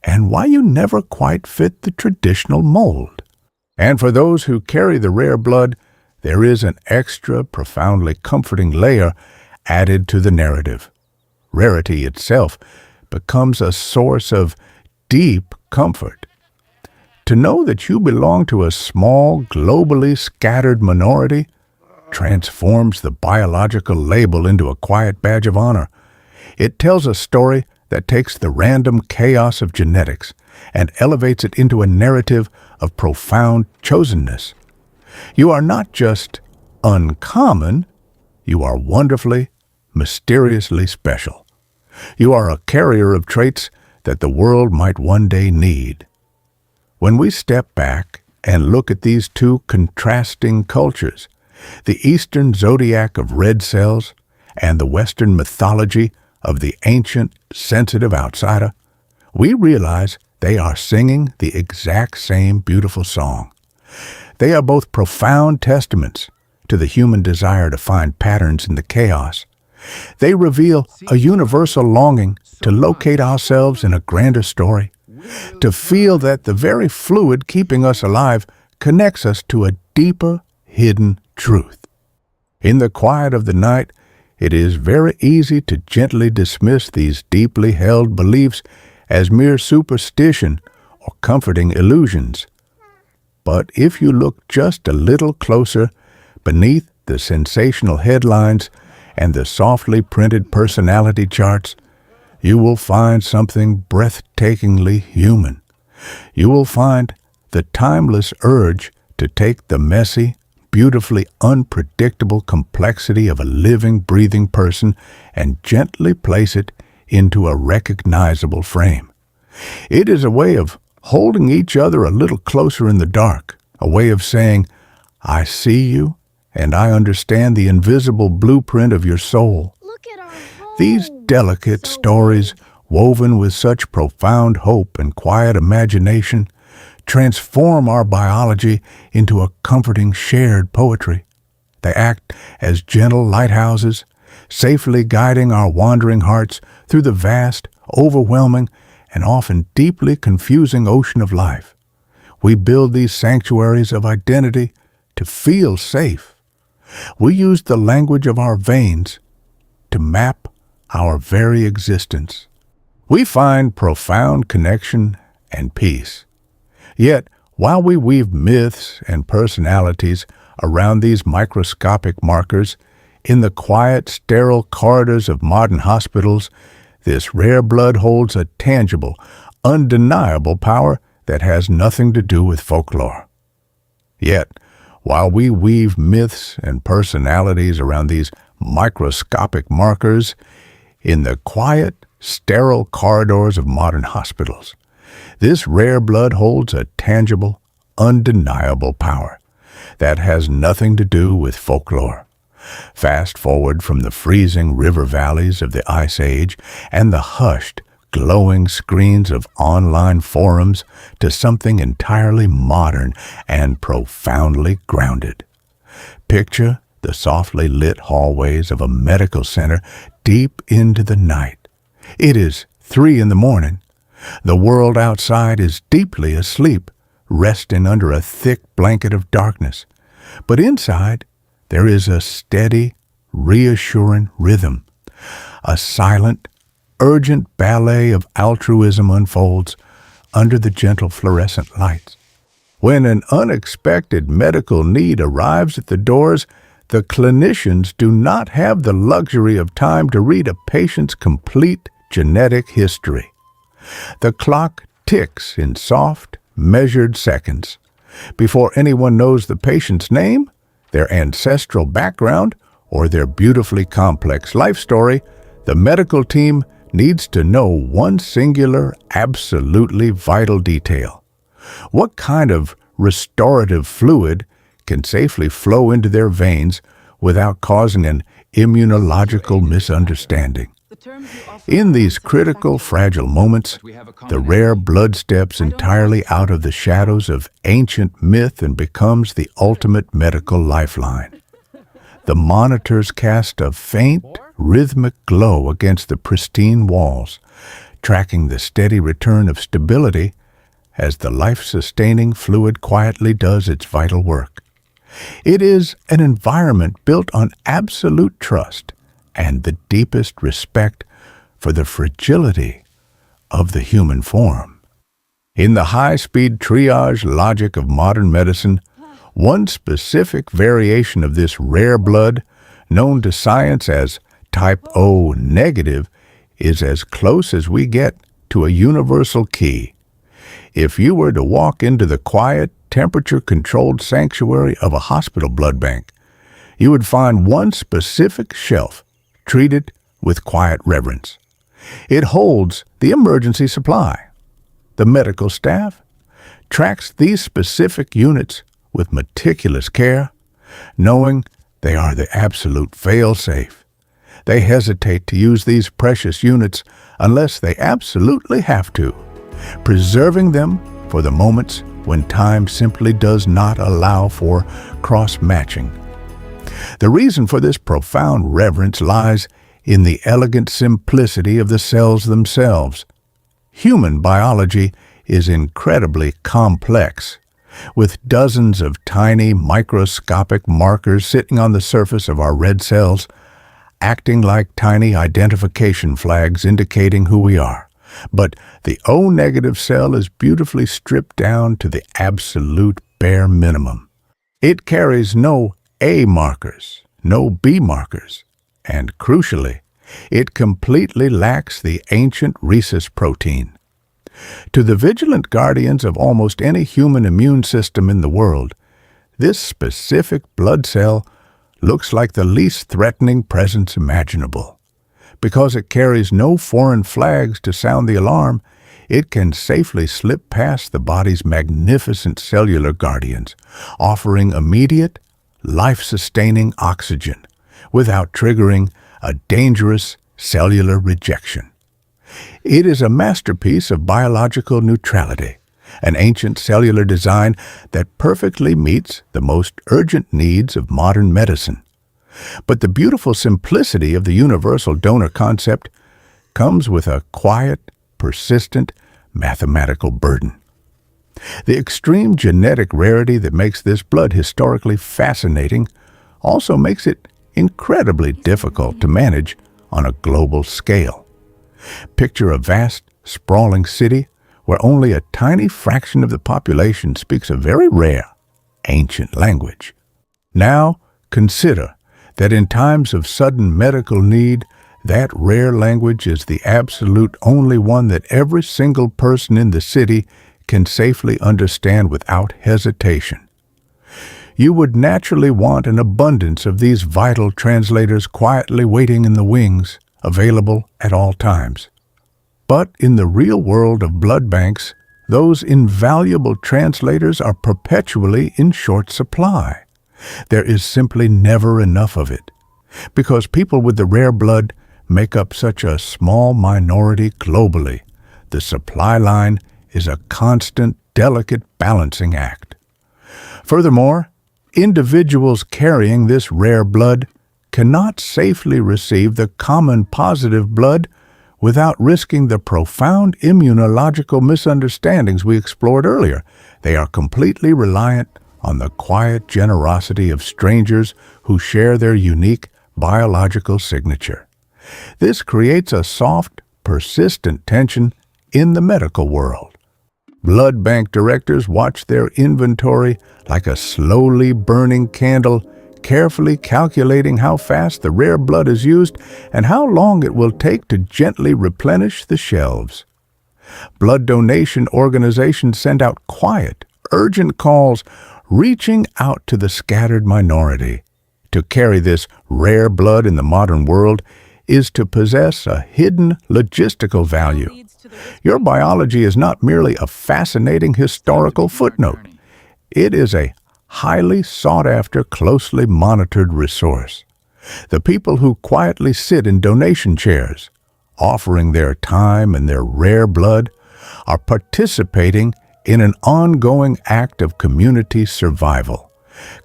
and why you never quite fit the traditional mold. And for those who carry the rare blood, there is an extra, profoundly comforting layer added to the narrative. Rarity itself becomes a source of deep comfort. To know that you belong to a small, globally scattered minority transforms the biological label into a quiet badge of honor. It tells a story that takes the random chaos of genetics and elevates it into a narrative of profound chosenness. You are not just uncommon, you are wonderfully, mysteriously special. You are a carrier of traits that the world might one day need. When we step back and look at these two contrasting cultures, the Eastern zodiac of red cells and the Western mythology of the ancient, sensitive outsider, we realize they are singing the exact same beautiful song. They are both profound testaments to the human desire to find patterns in the chaos. They reveal a universal longing to locate ourselves in a grander story, to feel that the very fluid keeping us alive connects us to a deeper, hidden truth. In the quiet of the night, it is very easy to gently dismiss these deeply held beliefs as mere superstition or comforting illusions. But if you look just a little closer beneath the sensational headlines and the softly printed personality charts, you will find something breathtakingly human. You will find the timeless urge to take the messy, beautifully unpredictable complexity of a living, breathing person and gently place it into a recognizable frame. It is a way of holding each other a little closer in the dark, a way of saying, I see you and I understand the invisible blueprint of your soul. Look at our home. These delicate So stories, woven with such profound hope and quiet imagination, transform our biology into a comforting shared poetry. They act as gentle lighthouses, safely guiding our wandering hearts through the vast, overwhelming, and often deeply confusing ocean of life. We build these sanctuaries of identity to feel safe. We use the language of our veins to map our very existence. We find profound connection and peace. Yet, while we weave myths and personalities around these microscopic markers, in the quiet, sterile corridors of modern hospitals, this rare blood holds a tangible, undeniable power that has nothing to do with folklore. Yet, while we weave myths and personalities around these microscopic markers, in the quiet, sterile corridors of modern hospitals, this rare blood holds a tangible, undeniable power that has nothing to do with folklore. Fast forward from the freezing river valleys of the Ice Age and the hushed, glowing screens of online forums to something entirely modern and profoundly grounded. Picture the softly lit hallways of a medical center deep into the night. It is 3 a.m. The world outside is deeply asleep, resting under a thick blanket of darkness. But inside, there is a steady, reassuring rhythm. A silent, urgent ballet of altruism unfolds under the gentle fluorescent lights. When an unexpected medical need arrives at the doors, the clinicians do not have the luxury of time to read a patient's complete genetic history. The clock ticks in soft, measured seconds. Before anyone knows the patient's name, their ancestral background, or their beautifully complex life story, the medical team needs to know one singular, absolutely vital detail. What kind of restorative fluid can safely flow into their veins without causing an immunological misunderstanding? In these critical, fragile moments, the rare blood steps entirely out of the shadows of ancient myth and becomes the ultimate medical lifeline. The monitors cast a faint, rhythmic glow against the pristine walls, tracking the steady return of stability as the life-sustaining fluid quietly does its vital work. It is an environment built on absolute trust and the deepest respect for the fragility of the human form. In the high-speed triage logic of modern medicine, one specific variation of this rare blood, known to science as type O negative, is as close as we get to a universal key. If you were to walk into the quiet, temperature-controlled sanctuary of a hospital blood bank, you would find one specific shelf treated with quiet reverence. It holds the emergency supply. The medical staff tracks these specific units with meticulous care, knowing they are the absolute fail-safe. They hesitate to use these precious units unless they absolutely have to, preserving them for the moments when time simply does not allow for cross-matching. The reason for this profound reverence lies in the elegant simplicity of the cells themselves. Human biology is incredibly complex, with dozens of tiny microscopic markers sitting on the surface of our red cells, acting like tiny identification flags indicating who we are. But the O-negative cell is beautifully stripped down to the absolute bare minimum. It carries no A markers, no B markers, and crucially, it completely lacks the ancient rhesus protein. To the vigilant guardians of almost any human immune system in the world, this specific blood cell looks like the least threatening presence imaginable. Because it carries no foreign flags to sound the alarm, it can safely slip past the body's magnificent cellular guardians, offering immediate, life-sustaining oxygen without triggering a dangerous cellular rejection. It is a masterpiece of biological neutrality, an ancient cellular design that perfectly meets the most urgent needs of modern medicine. But the beautiful simplicity of the universal donor concept comes with a quiet, persistent, mathematical burden. The extreme genetic rarity that makes this blood historically fascinating also makes it incredibly difficult to manage on a global scale. Picture a vast, sprawling city where only a tiny fraction of the population speaks a very rare, ancient language. Now, consider that in times of sudden medical need, that rare language is the absolute only one that every single person in the city can safely understand without hesitation. You would naturally want an abundance of these vital translators quietly waiting in the wings, available at all times. But in the real world of blood banks, those invaluable translators are perpetually in short supply. There is simply never enough of it, because people with the rare blood make up such a small minority globally. The supply line is a constant, delicate balancing act. Furthermore, individuals carrying this rare blood cannot safely receive the common positive blood without risking the profound immunological misunderstandings we explored earlier. They are completely reliant on the quiet generosity of strangers who share their unique biological signature. This creates a soft, persistent tension in the medical world. Blood bank directors watch their inventory like a slowly burning candle, carefully calculating how fast the rare blood is used and how long it will take to gently replenish the shelves. Blood donation organizations send out quiet, urgent calls, reaching out to the scattered minority. To carry this rare blood in the modern world is to possess a hidden logistical value. Your biology is not merely a fascinating historical footnote. It is a highly sought-after, closely monitored resource. The people who quietly sit in donation chairs, offering their time and their rare blood, are participating in an ongoing act of community survival,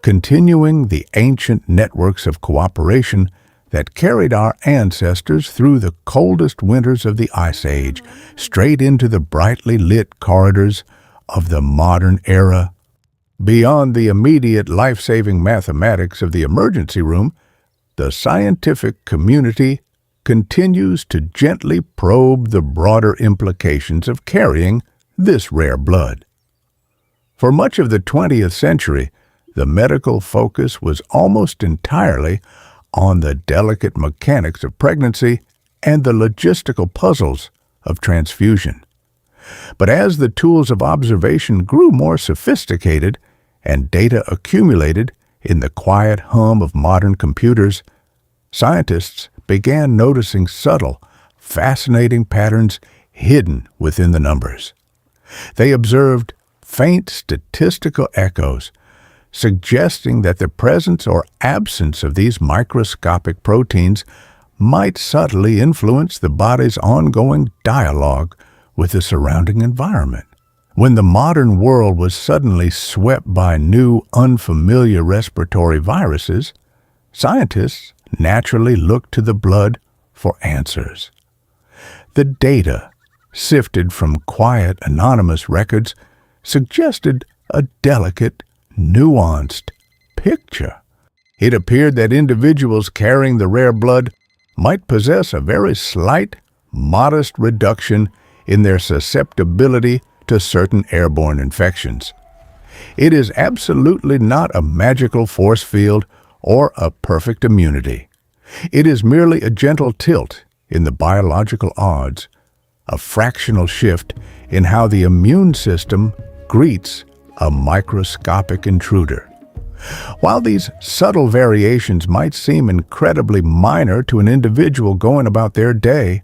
continuing the ancient networks of cooperation that carried our ancestors through the coldest winters of the Ice Age, straight into the brightly lit corridors of the modern era. Beyond the immediate life-saving mathematics of the emergency room, the scientific community continues to gently probe the broader implications of carrying this rare blood. For much of the 20th century, the medical focus was almost entirely on the delicate mechanics of pregnancy and the logistical puzzles of transfusion. But as the tools of observation grew more sophisticated and data accumulated in the quiet hum of modern computers, scientists began noticing subtle, fascinating patterns hidden within the numbers. They observed faint statistical echoes, suggesting that the presence or absence of these microscopic proteins might subtly influence the body's ongoing dialogue with the surrounding environment. When the modern world was suddenly swept by new, unfamiliar respiratory viruses, scientists naturally looked to the blood for answers. The data, sifted from quiet, anonymous records, suggested a delicate, nuanced picture. It appeared that individuals carrying the rare blood might possess a very slight, modest reduction in their susceptibility to certain airborne infections. It is absolutely not a magical force field or a perfect immunity. It is merely a gentle tilt in the biological odds, a fractional shift in how the immune system greets a microscopic intruder. While these subtle variations might seem incredibly minor to an individual going about their day,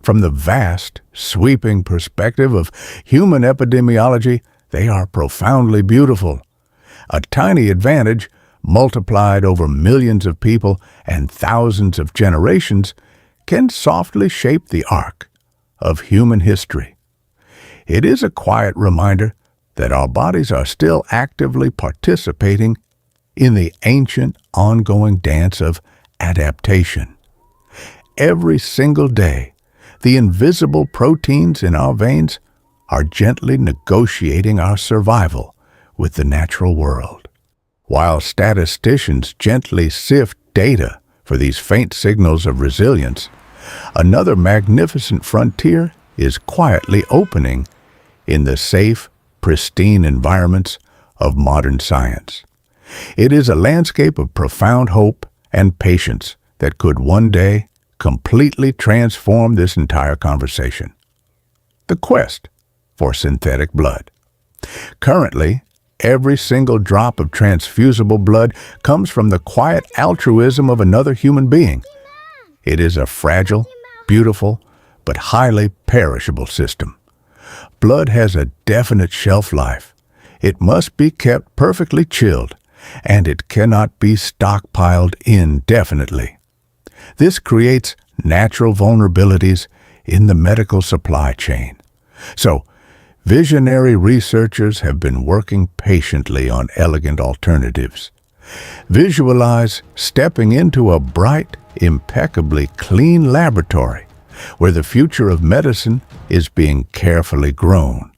from the vast, sweeping perspective of human epidemiology, they are profoundly beautiful. A tiny advantage, multiplied over millions of people and thousands of generations, can softly shape the arc of human history. It is a quiet reminder that our bodies are still actively participating in the ancient, ongoing dance of adaptation. Every single day, the invisible proteins in our veins are gently negotiating our survival with the natural world. While statisticians gently sift data for these faint signals of resilience, another magnificent frontier is quietly opening in the safe, pristine environments of modern science. It is a landscape of profound hope and patience that could one day completely transform this entire conversation. The quest for synthetic blood. Currently, every single drop of transfusible blood comes from the quiet altruism of another human being. It is a fragile, beautiful, but highly perishable system. Blood has a definite shelf life. It must be kept perfectly chilled, and it cannot be stockpiled indefinitely. This creates natural vulnerabilities in the medical supply chain. So, visionary researchers have been working patiently on elegant alternatives. Visualize stepping into a bright, impeccably clean laboratory where the future of medicine is being carefully grown.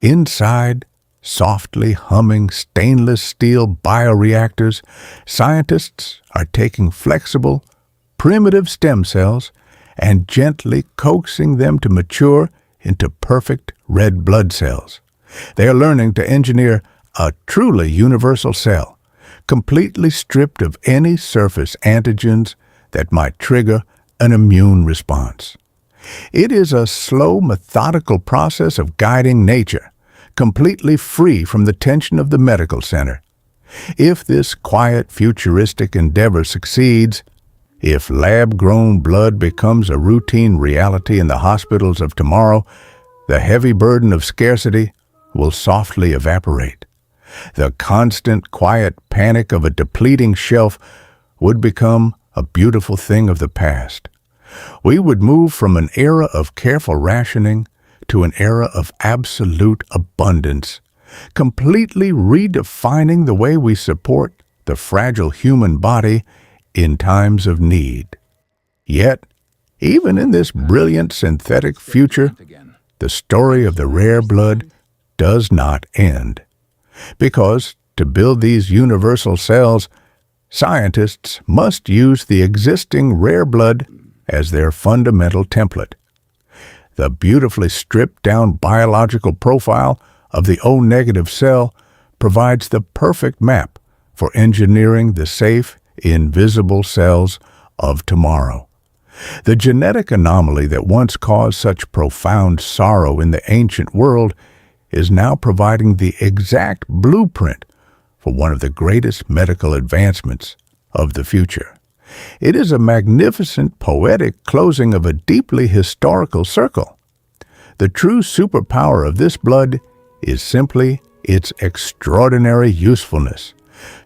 Inside softly humming stainless steel bioreactors, scientists are taking flexible, primitive stem cells and gently coaxing them to mature into perfect red blood cells. They are learning to engineer a truly universal cell, completely stripped of any surface antigens that might trigger an immune response. It is a slow, methodical process of guiding nature, completely free from the tension of the medical center. If this quiet, futuristic endeavor succeeds, if lab-grown blood becomes a routine reality in the hospitals of tomorrow, the heavy burden of scarcity will softly evaporate. The constant, quiet panic of a depleting shelf would become a beautiful thing of the past. We would move from an era of careful rationing to an era of absolute abundance, completely redefining the way we support the fragile human body in times of need. Yet, even in this brilliant synthetic future, the story of the rare blood does not end. Because to build these universal cells, scientists must use the existing rare blood as their fundamental template. The beautifully stripped-down biological profile of the O-negative cell provides the perfect map for engineering the safe, invisible cells of tomorrow. The genetic anomaly that once caused such profound sorrow in the ancient world is now providing the exact blueprint for one of the greatest medical advancements of the future. It is a magnificent, poetic closing of a deeply historical circle. The true superpower of this blood is simply its extraordinary usefulness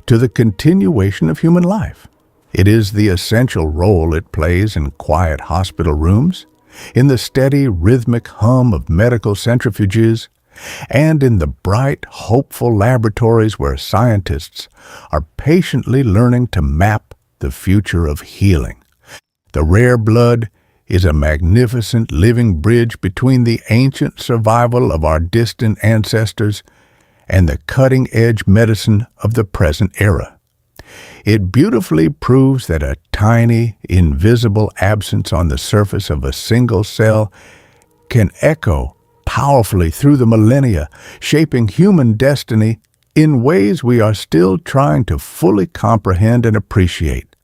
to the continuation of human life. It is the essential role it plays in quiet hospital rooms, in the steady, rhythmic hum of medical centrifuges, and in the bright, hopeful laboratories where scientists are patiently learning to map the future of healing. The rare blood is a magnificent living bridge between the ancient survival of our distant ancestors and the cutting-edge medicine of the present era. It beautifully proves that a tiny, invisible absence on the surface of a single cell can echo powerfully through the millennia, shaping human destiny in ways we are still trying to fully comprehend and appreciate.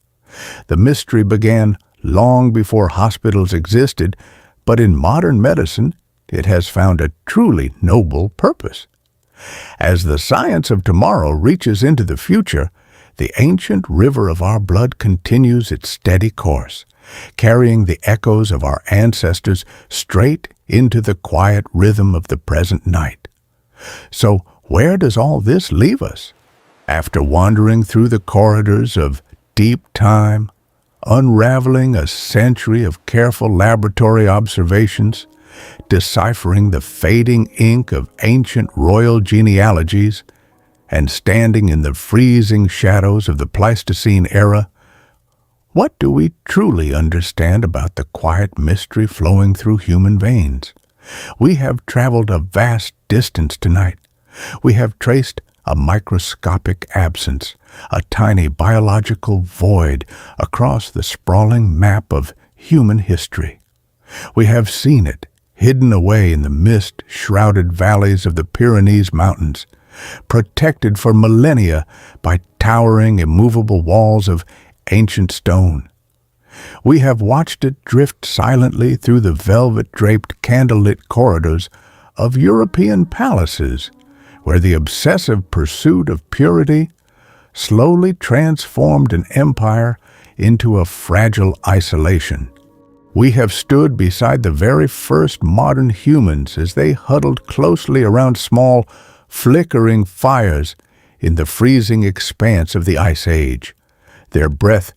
The mystery began long before hospitals existed, but in modern medicine, it has found a truly noble purpose. As the science of tomorrow reaches into the future, the ancient river of our blood continues its steady course, carrying the echoes of our ancestors straight into the quiet rhythm of the present night. So, where does all this leave us? After wandering through the corridors of deep time, unraveling a century of careful laboratory observations, deciphering the fading ink of ancient royal genealogies, and standing in the freezing shadows of the Pleistocene era, what do we truly understand about the quiet mystery flowing through human veins? We have traveled a vast distance tonight. We have traced a microscopic absence, a tiny biological void across the sprawling map of human history. We have seen it, hidden away in the mist-shrouded valleys of the Pyrenees Mountains, protected for millennia by towering, immovable walls of ancient stone. We have watched it drift silently through the velvet-draped, candlelit corridors of European palaces, where the obsessive pursuit of purity slowly transformed an empire into a fragile isolation. We have stood beside the very first modern humans as they huddled closely around small, flickering fires in the freezing expanse of the Ice Age, their breath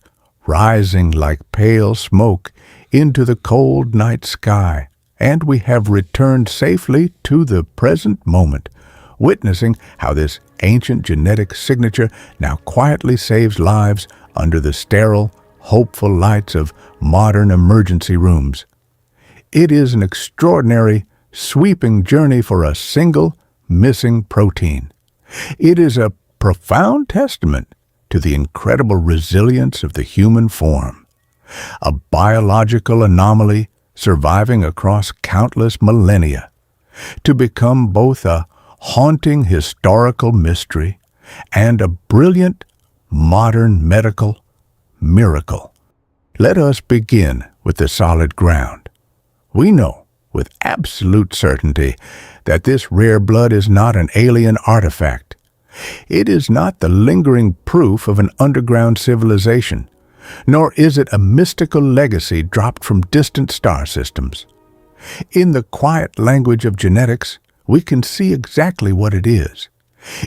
rising like pale smoke into the cold night sky. And we have returned safely to the present moment, witnessing how this ancient genetic signature now quietly saves lives under the sterile, hopeful lights of modern emergency rooms. It is an extraordinary, sweeping journey for a single, missing protein. It is a profound testament to the incredible resilience of the human form, a biological anomaly surviving across countless millennia, to become both a haunting historical mystery and a brilliant modern medical miracle. Let us begin with the solid ground. We know with absolute certainty that this rare blood is not an alien artifact. It is not the lingering proof of an underground civilization, nor is it a mystical legacy dropped from distant star systems. In the quiet language of genetics, we can see exactly what it is.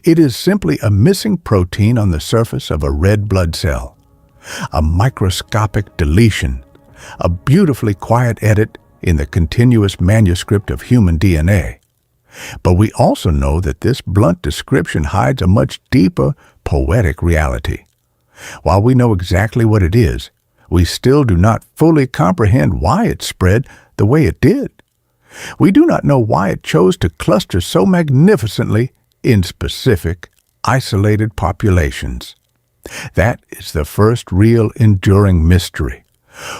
It is simply a missing protein on the surface of a red blood cell, a microscopic deletion, a beautifully quiet edit in the continuous manuscript of human DNA. But we also know that this blunt description hides a much deeper, poetic reality. While we know exactly what it is, we still do not fully comprehend why it spread the way it did. We do not know why it chose to cluster so magnificently in specific, isolated populations. That is the first real enduring mystery.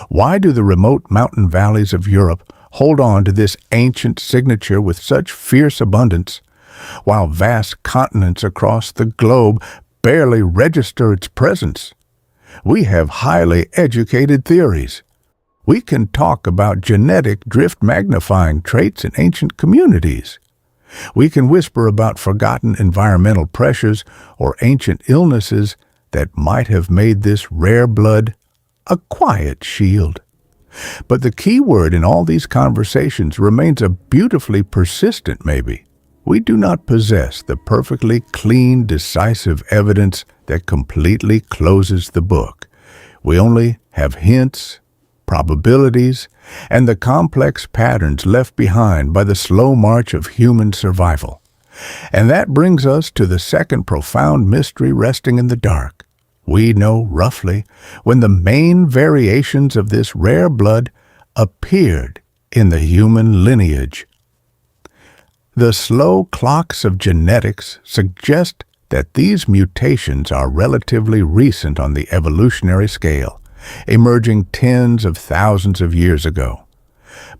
Why do the remote mountain valleys of Europe hold on to this ancient signature with such fierce abundance, while vast continents across the globe barely register its presence? We have highly educated theories. We can talk about genetic drift magnifying traits in ancient communities. We can whisper about forgotten environmental pressures or ancient illnesses that might have made this rare blood a quiet shield. But the key word in all these conversations remains a beautifully persistent maybe. We do not possess the perfectly clean, decisive evidence that completely closes the book. We only have hints, probabilities, and the complex patterns left behind by the slow march of human survival. And that brings us to the second profound mystery resting in the dark. We know roughly when the main variations of this rare blood appeared in the human lineage. The slow clocks of genetics suggest that these mutations are relatively recent on the evolutionary scale, emerging tens of thousands of years ago.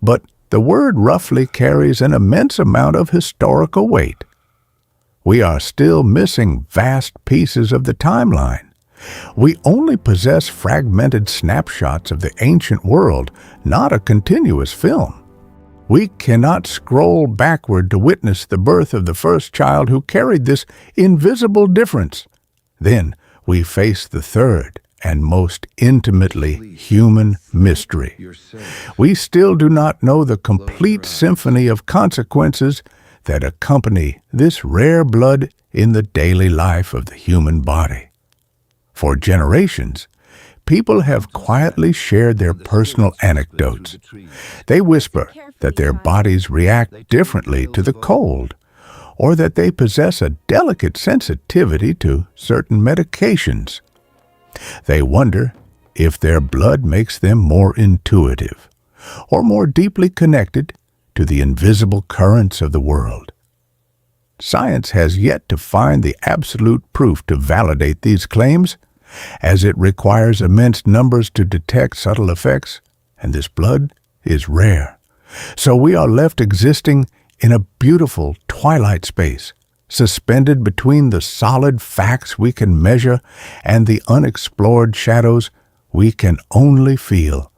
But the word roughly carries an immense amount of historical weight. We are still missing vast pieces of the timeline. We only possess fragmented snapshots of the ancient world, not a continuous film. We cannot scroll backward to witness the birth of the first child who carried this invisible difference. Then we face the third and most intimately human mystery. We still do not know the complete symphony of consequences that accompany this rare blood in the daily life of the human body. For generations, people have quietly shared their personal anecdotes. They whisper that their bodies react differently to the cold, or that they possess a delicate sensitivity to certain medications. They wonder if their blood makes them more intuitive, or more deeply connected to the invisible currents of the world. Science has yet to find the absolute proof to validate these claims, as it requires immense numbers to detect subtle effects, and this blood is rare. So we are left existing in a beautiful twilight space, suspended between the solid facts we can measure and the unexplored shadows we can only feel.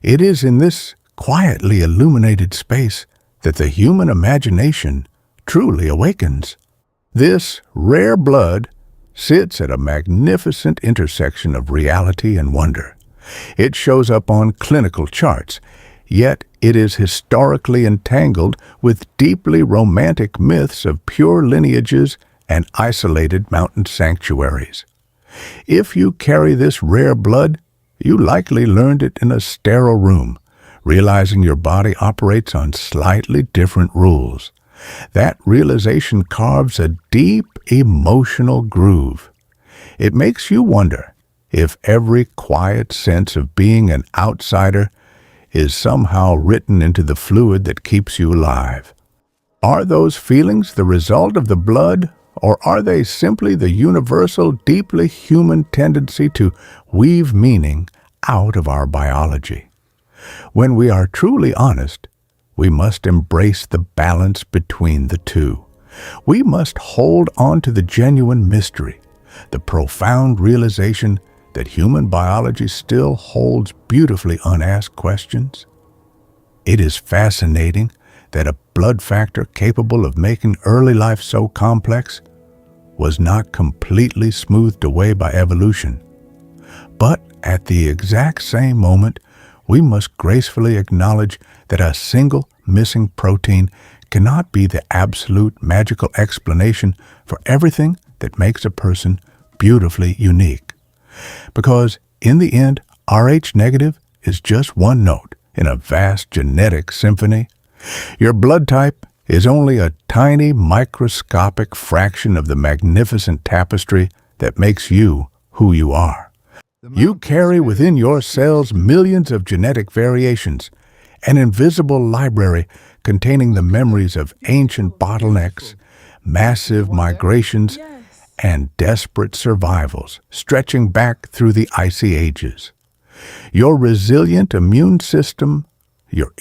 It is in this quietly illuminated space that the human imagination truly awakens. This rare blood sits at a magnificent intersection of reality and wonder. It shows up on clinical charts, yet it is historically entangled with deeply romantic myths of pure lineages and isolated mountain sanctuaries. If you carry this rare blood, you likely learned it in a sterile room, realizing your body operates on slightly different rules. That realization carves a deep emotional groove. It makes you wonder if every quiet sense of being an outsider is somehow written into the fluid that keeps you alive. Are those feelings the result of the blood, or are they simply the universal, deeply human tendency to weave meaning out of our biology? When we are truly honest, we must embrace the balance between the two. We must hold on to the genuine mystery, the profound realization that human biology still holds beautifully unasked questions. It is fascinating that a blood factor capable of making early life so complex was not completely smoothed away by evolution. But at the exact same moment, we must gracefully acknowledge that a single missing protein cannot be the absolute magical explanation for everything that makes a person beautifully unique. Because in the end, Rh negative is just one note in a vast genetic symphony. Your blood type is only a tiny microscopic fraction of the magnificent tapestry that makes you who you are. You carry within your cells millions of genetic variations, an invisible library containing the memories of ancient bottlenecks, massive migrations, and desperate survivals stretching back through the icy ages. Your resilient immune system, your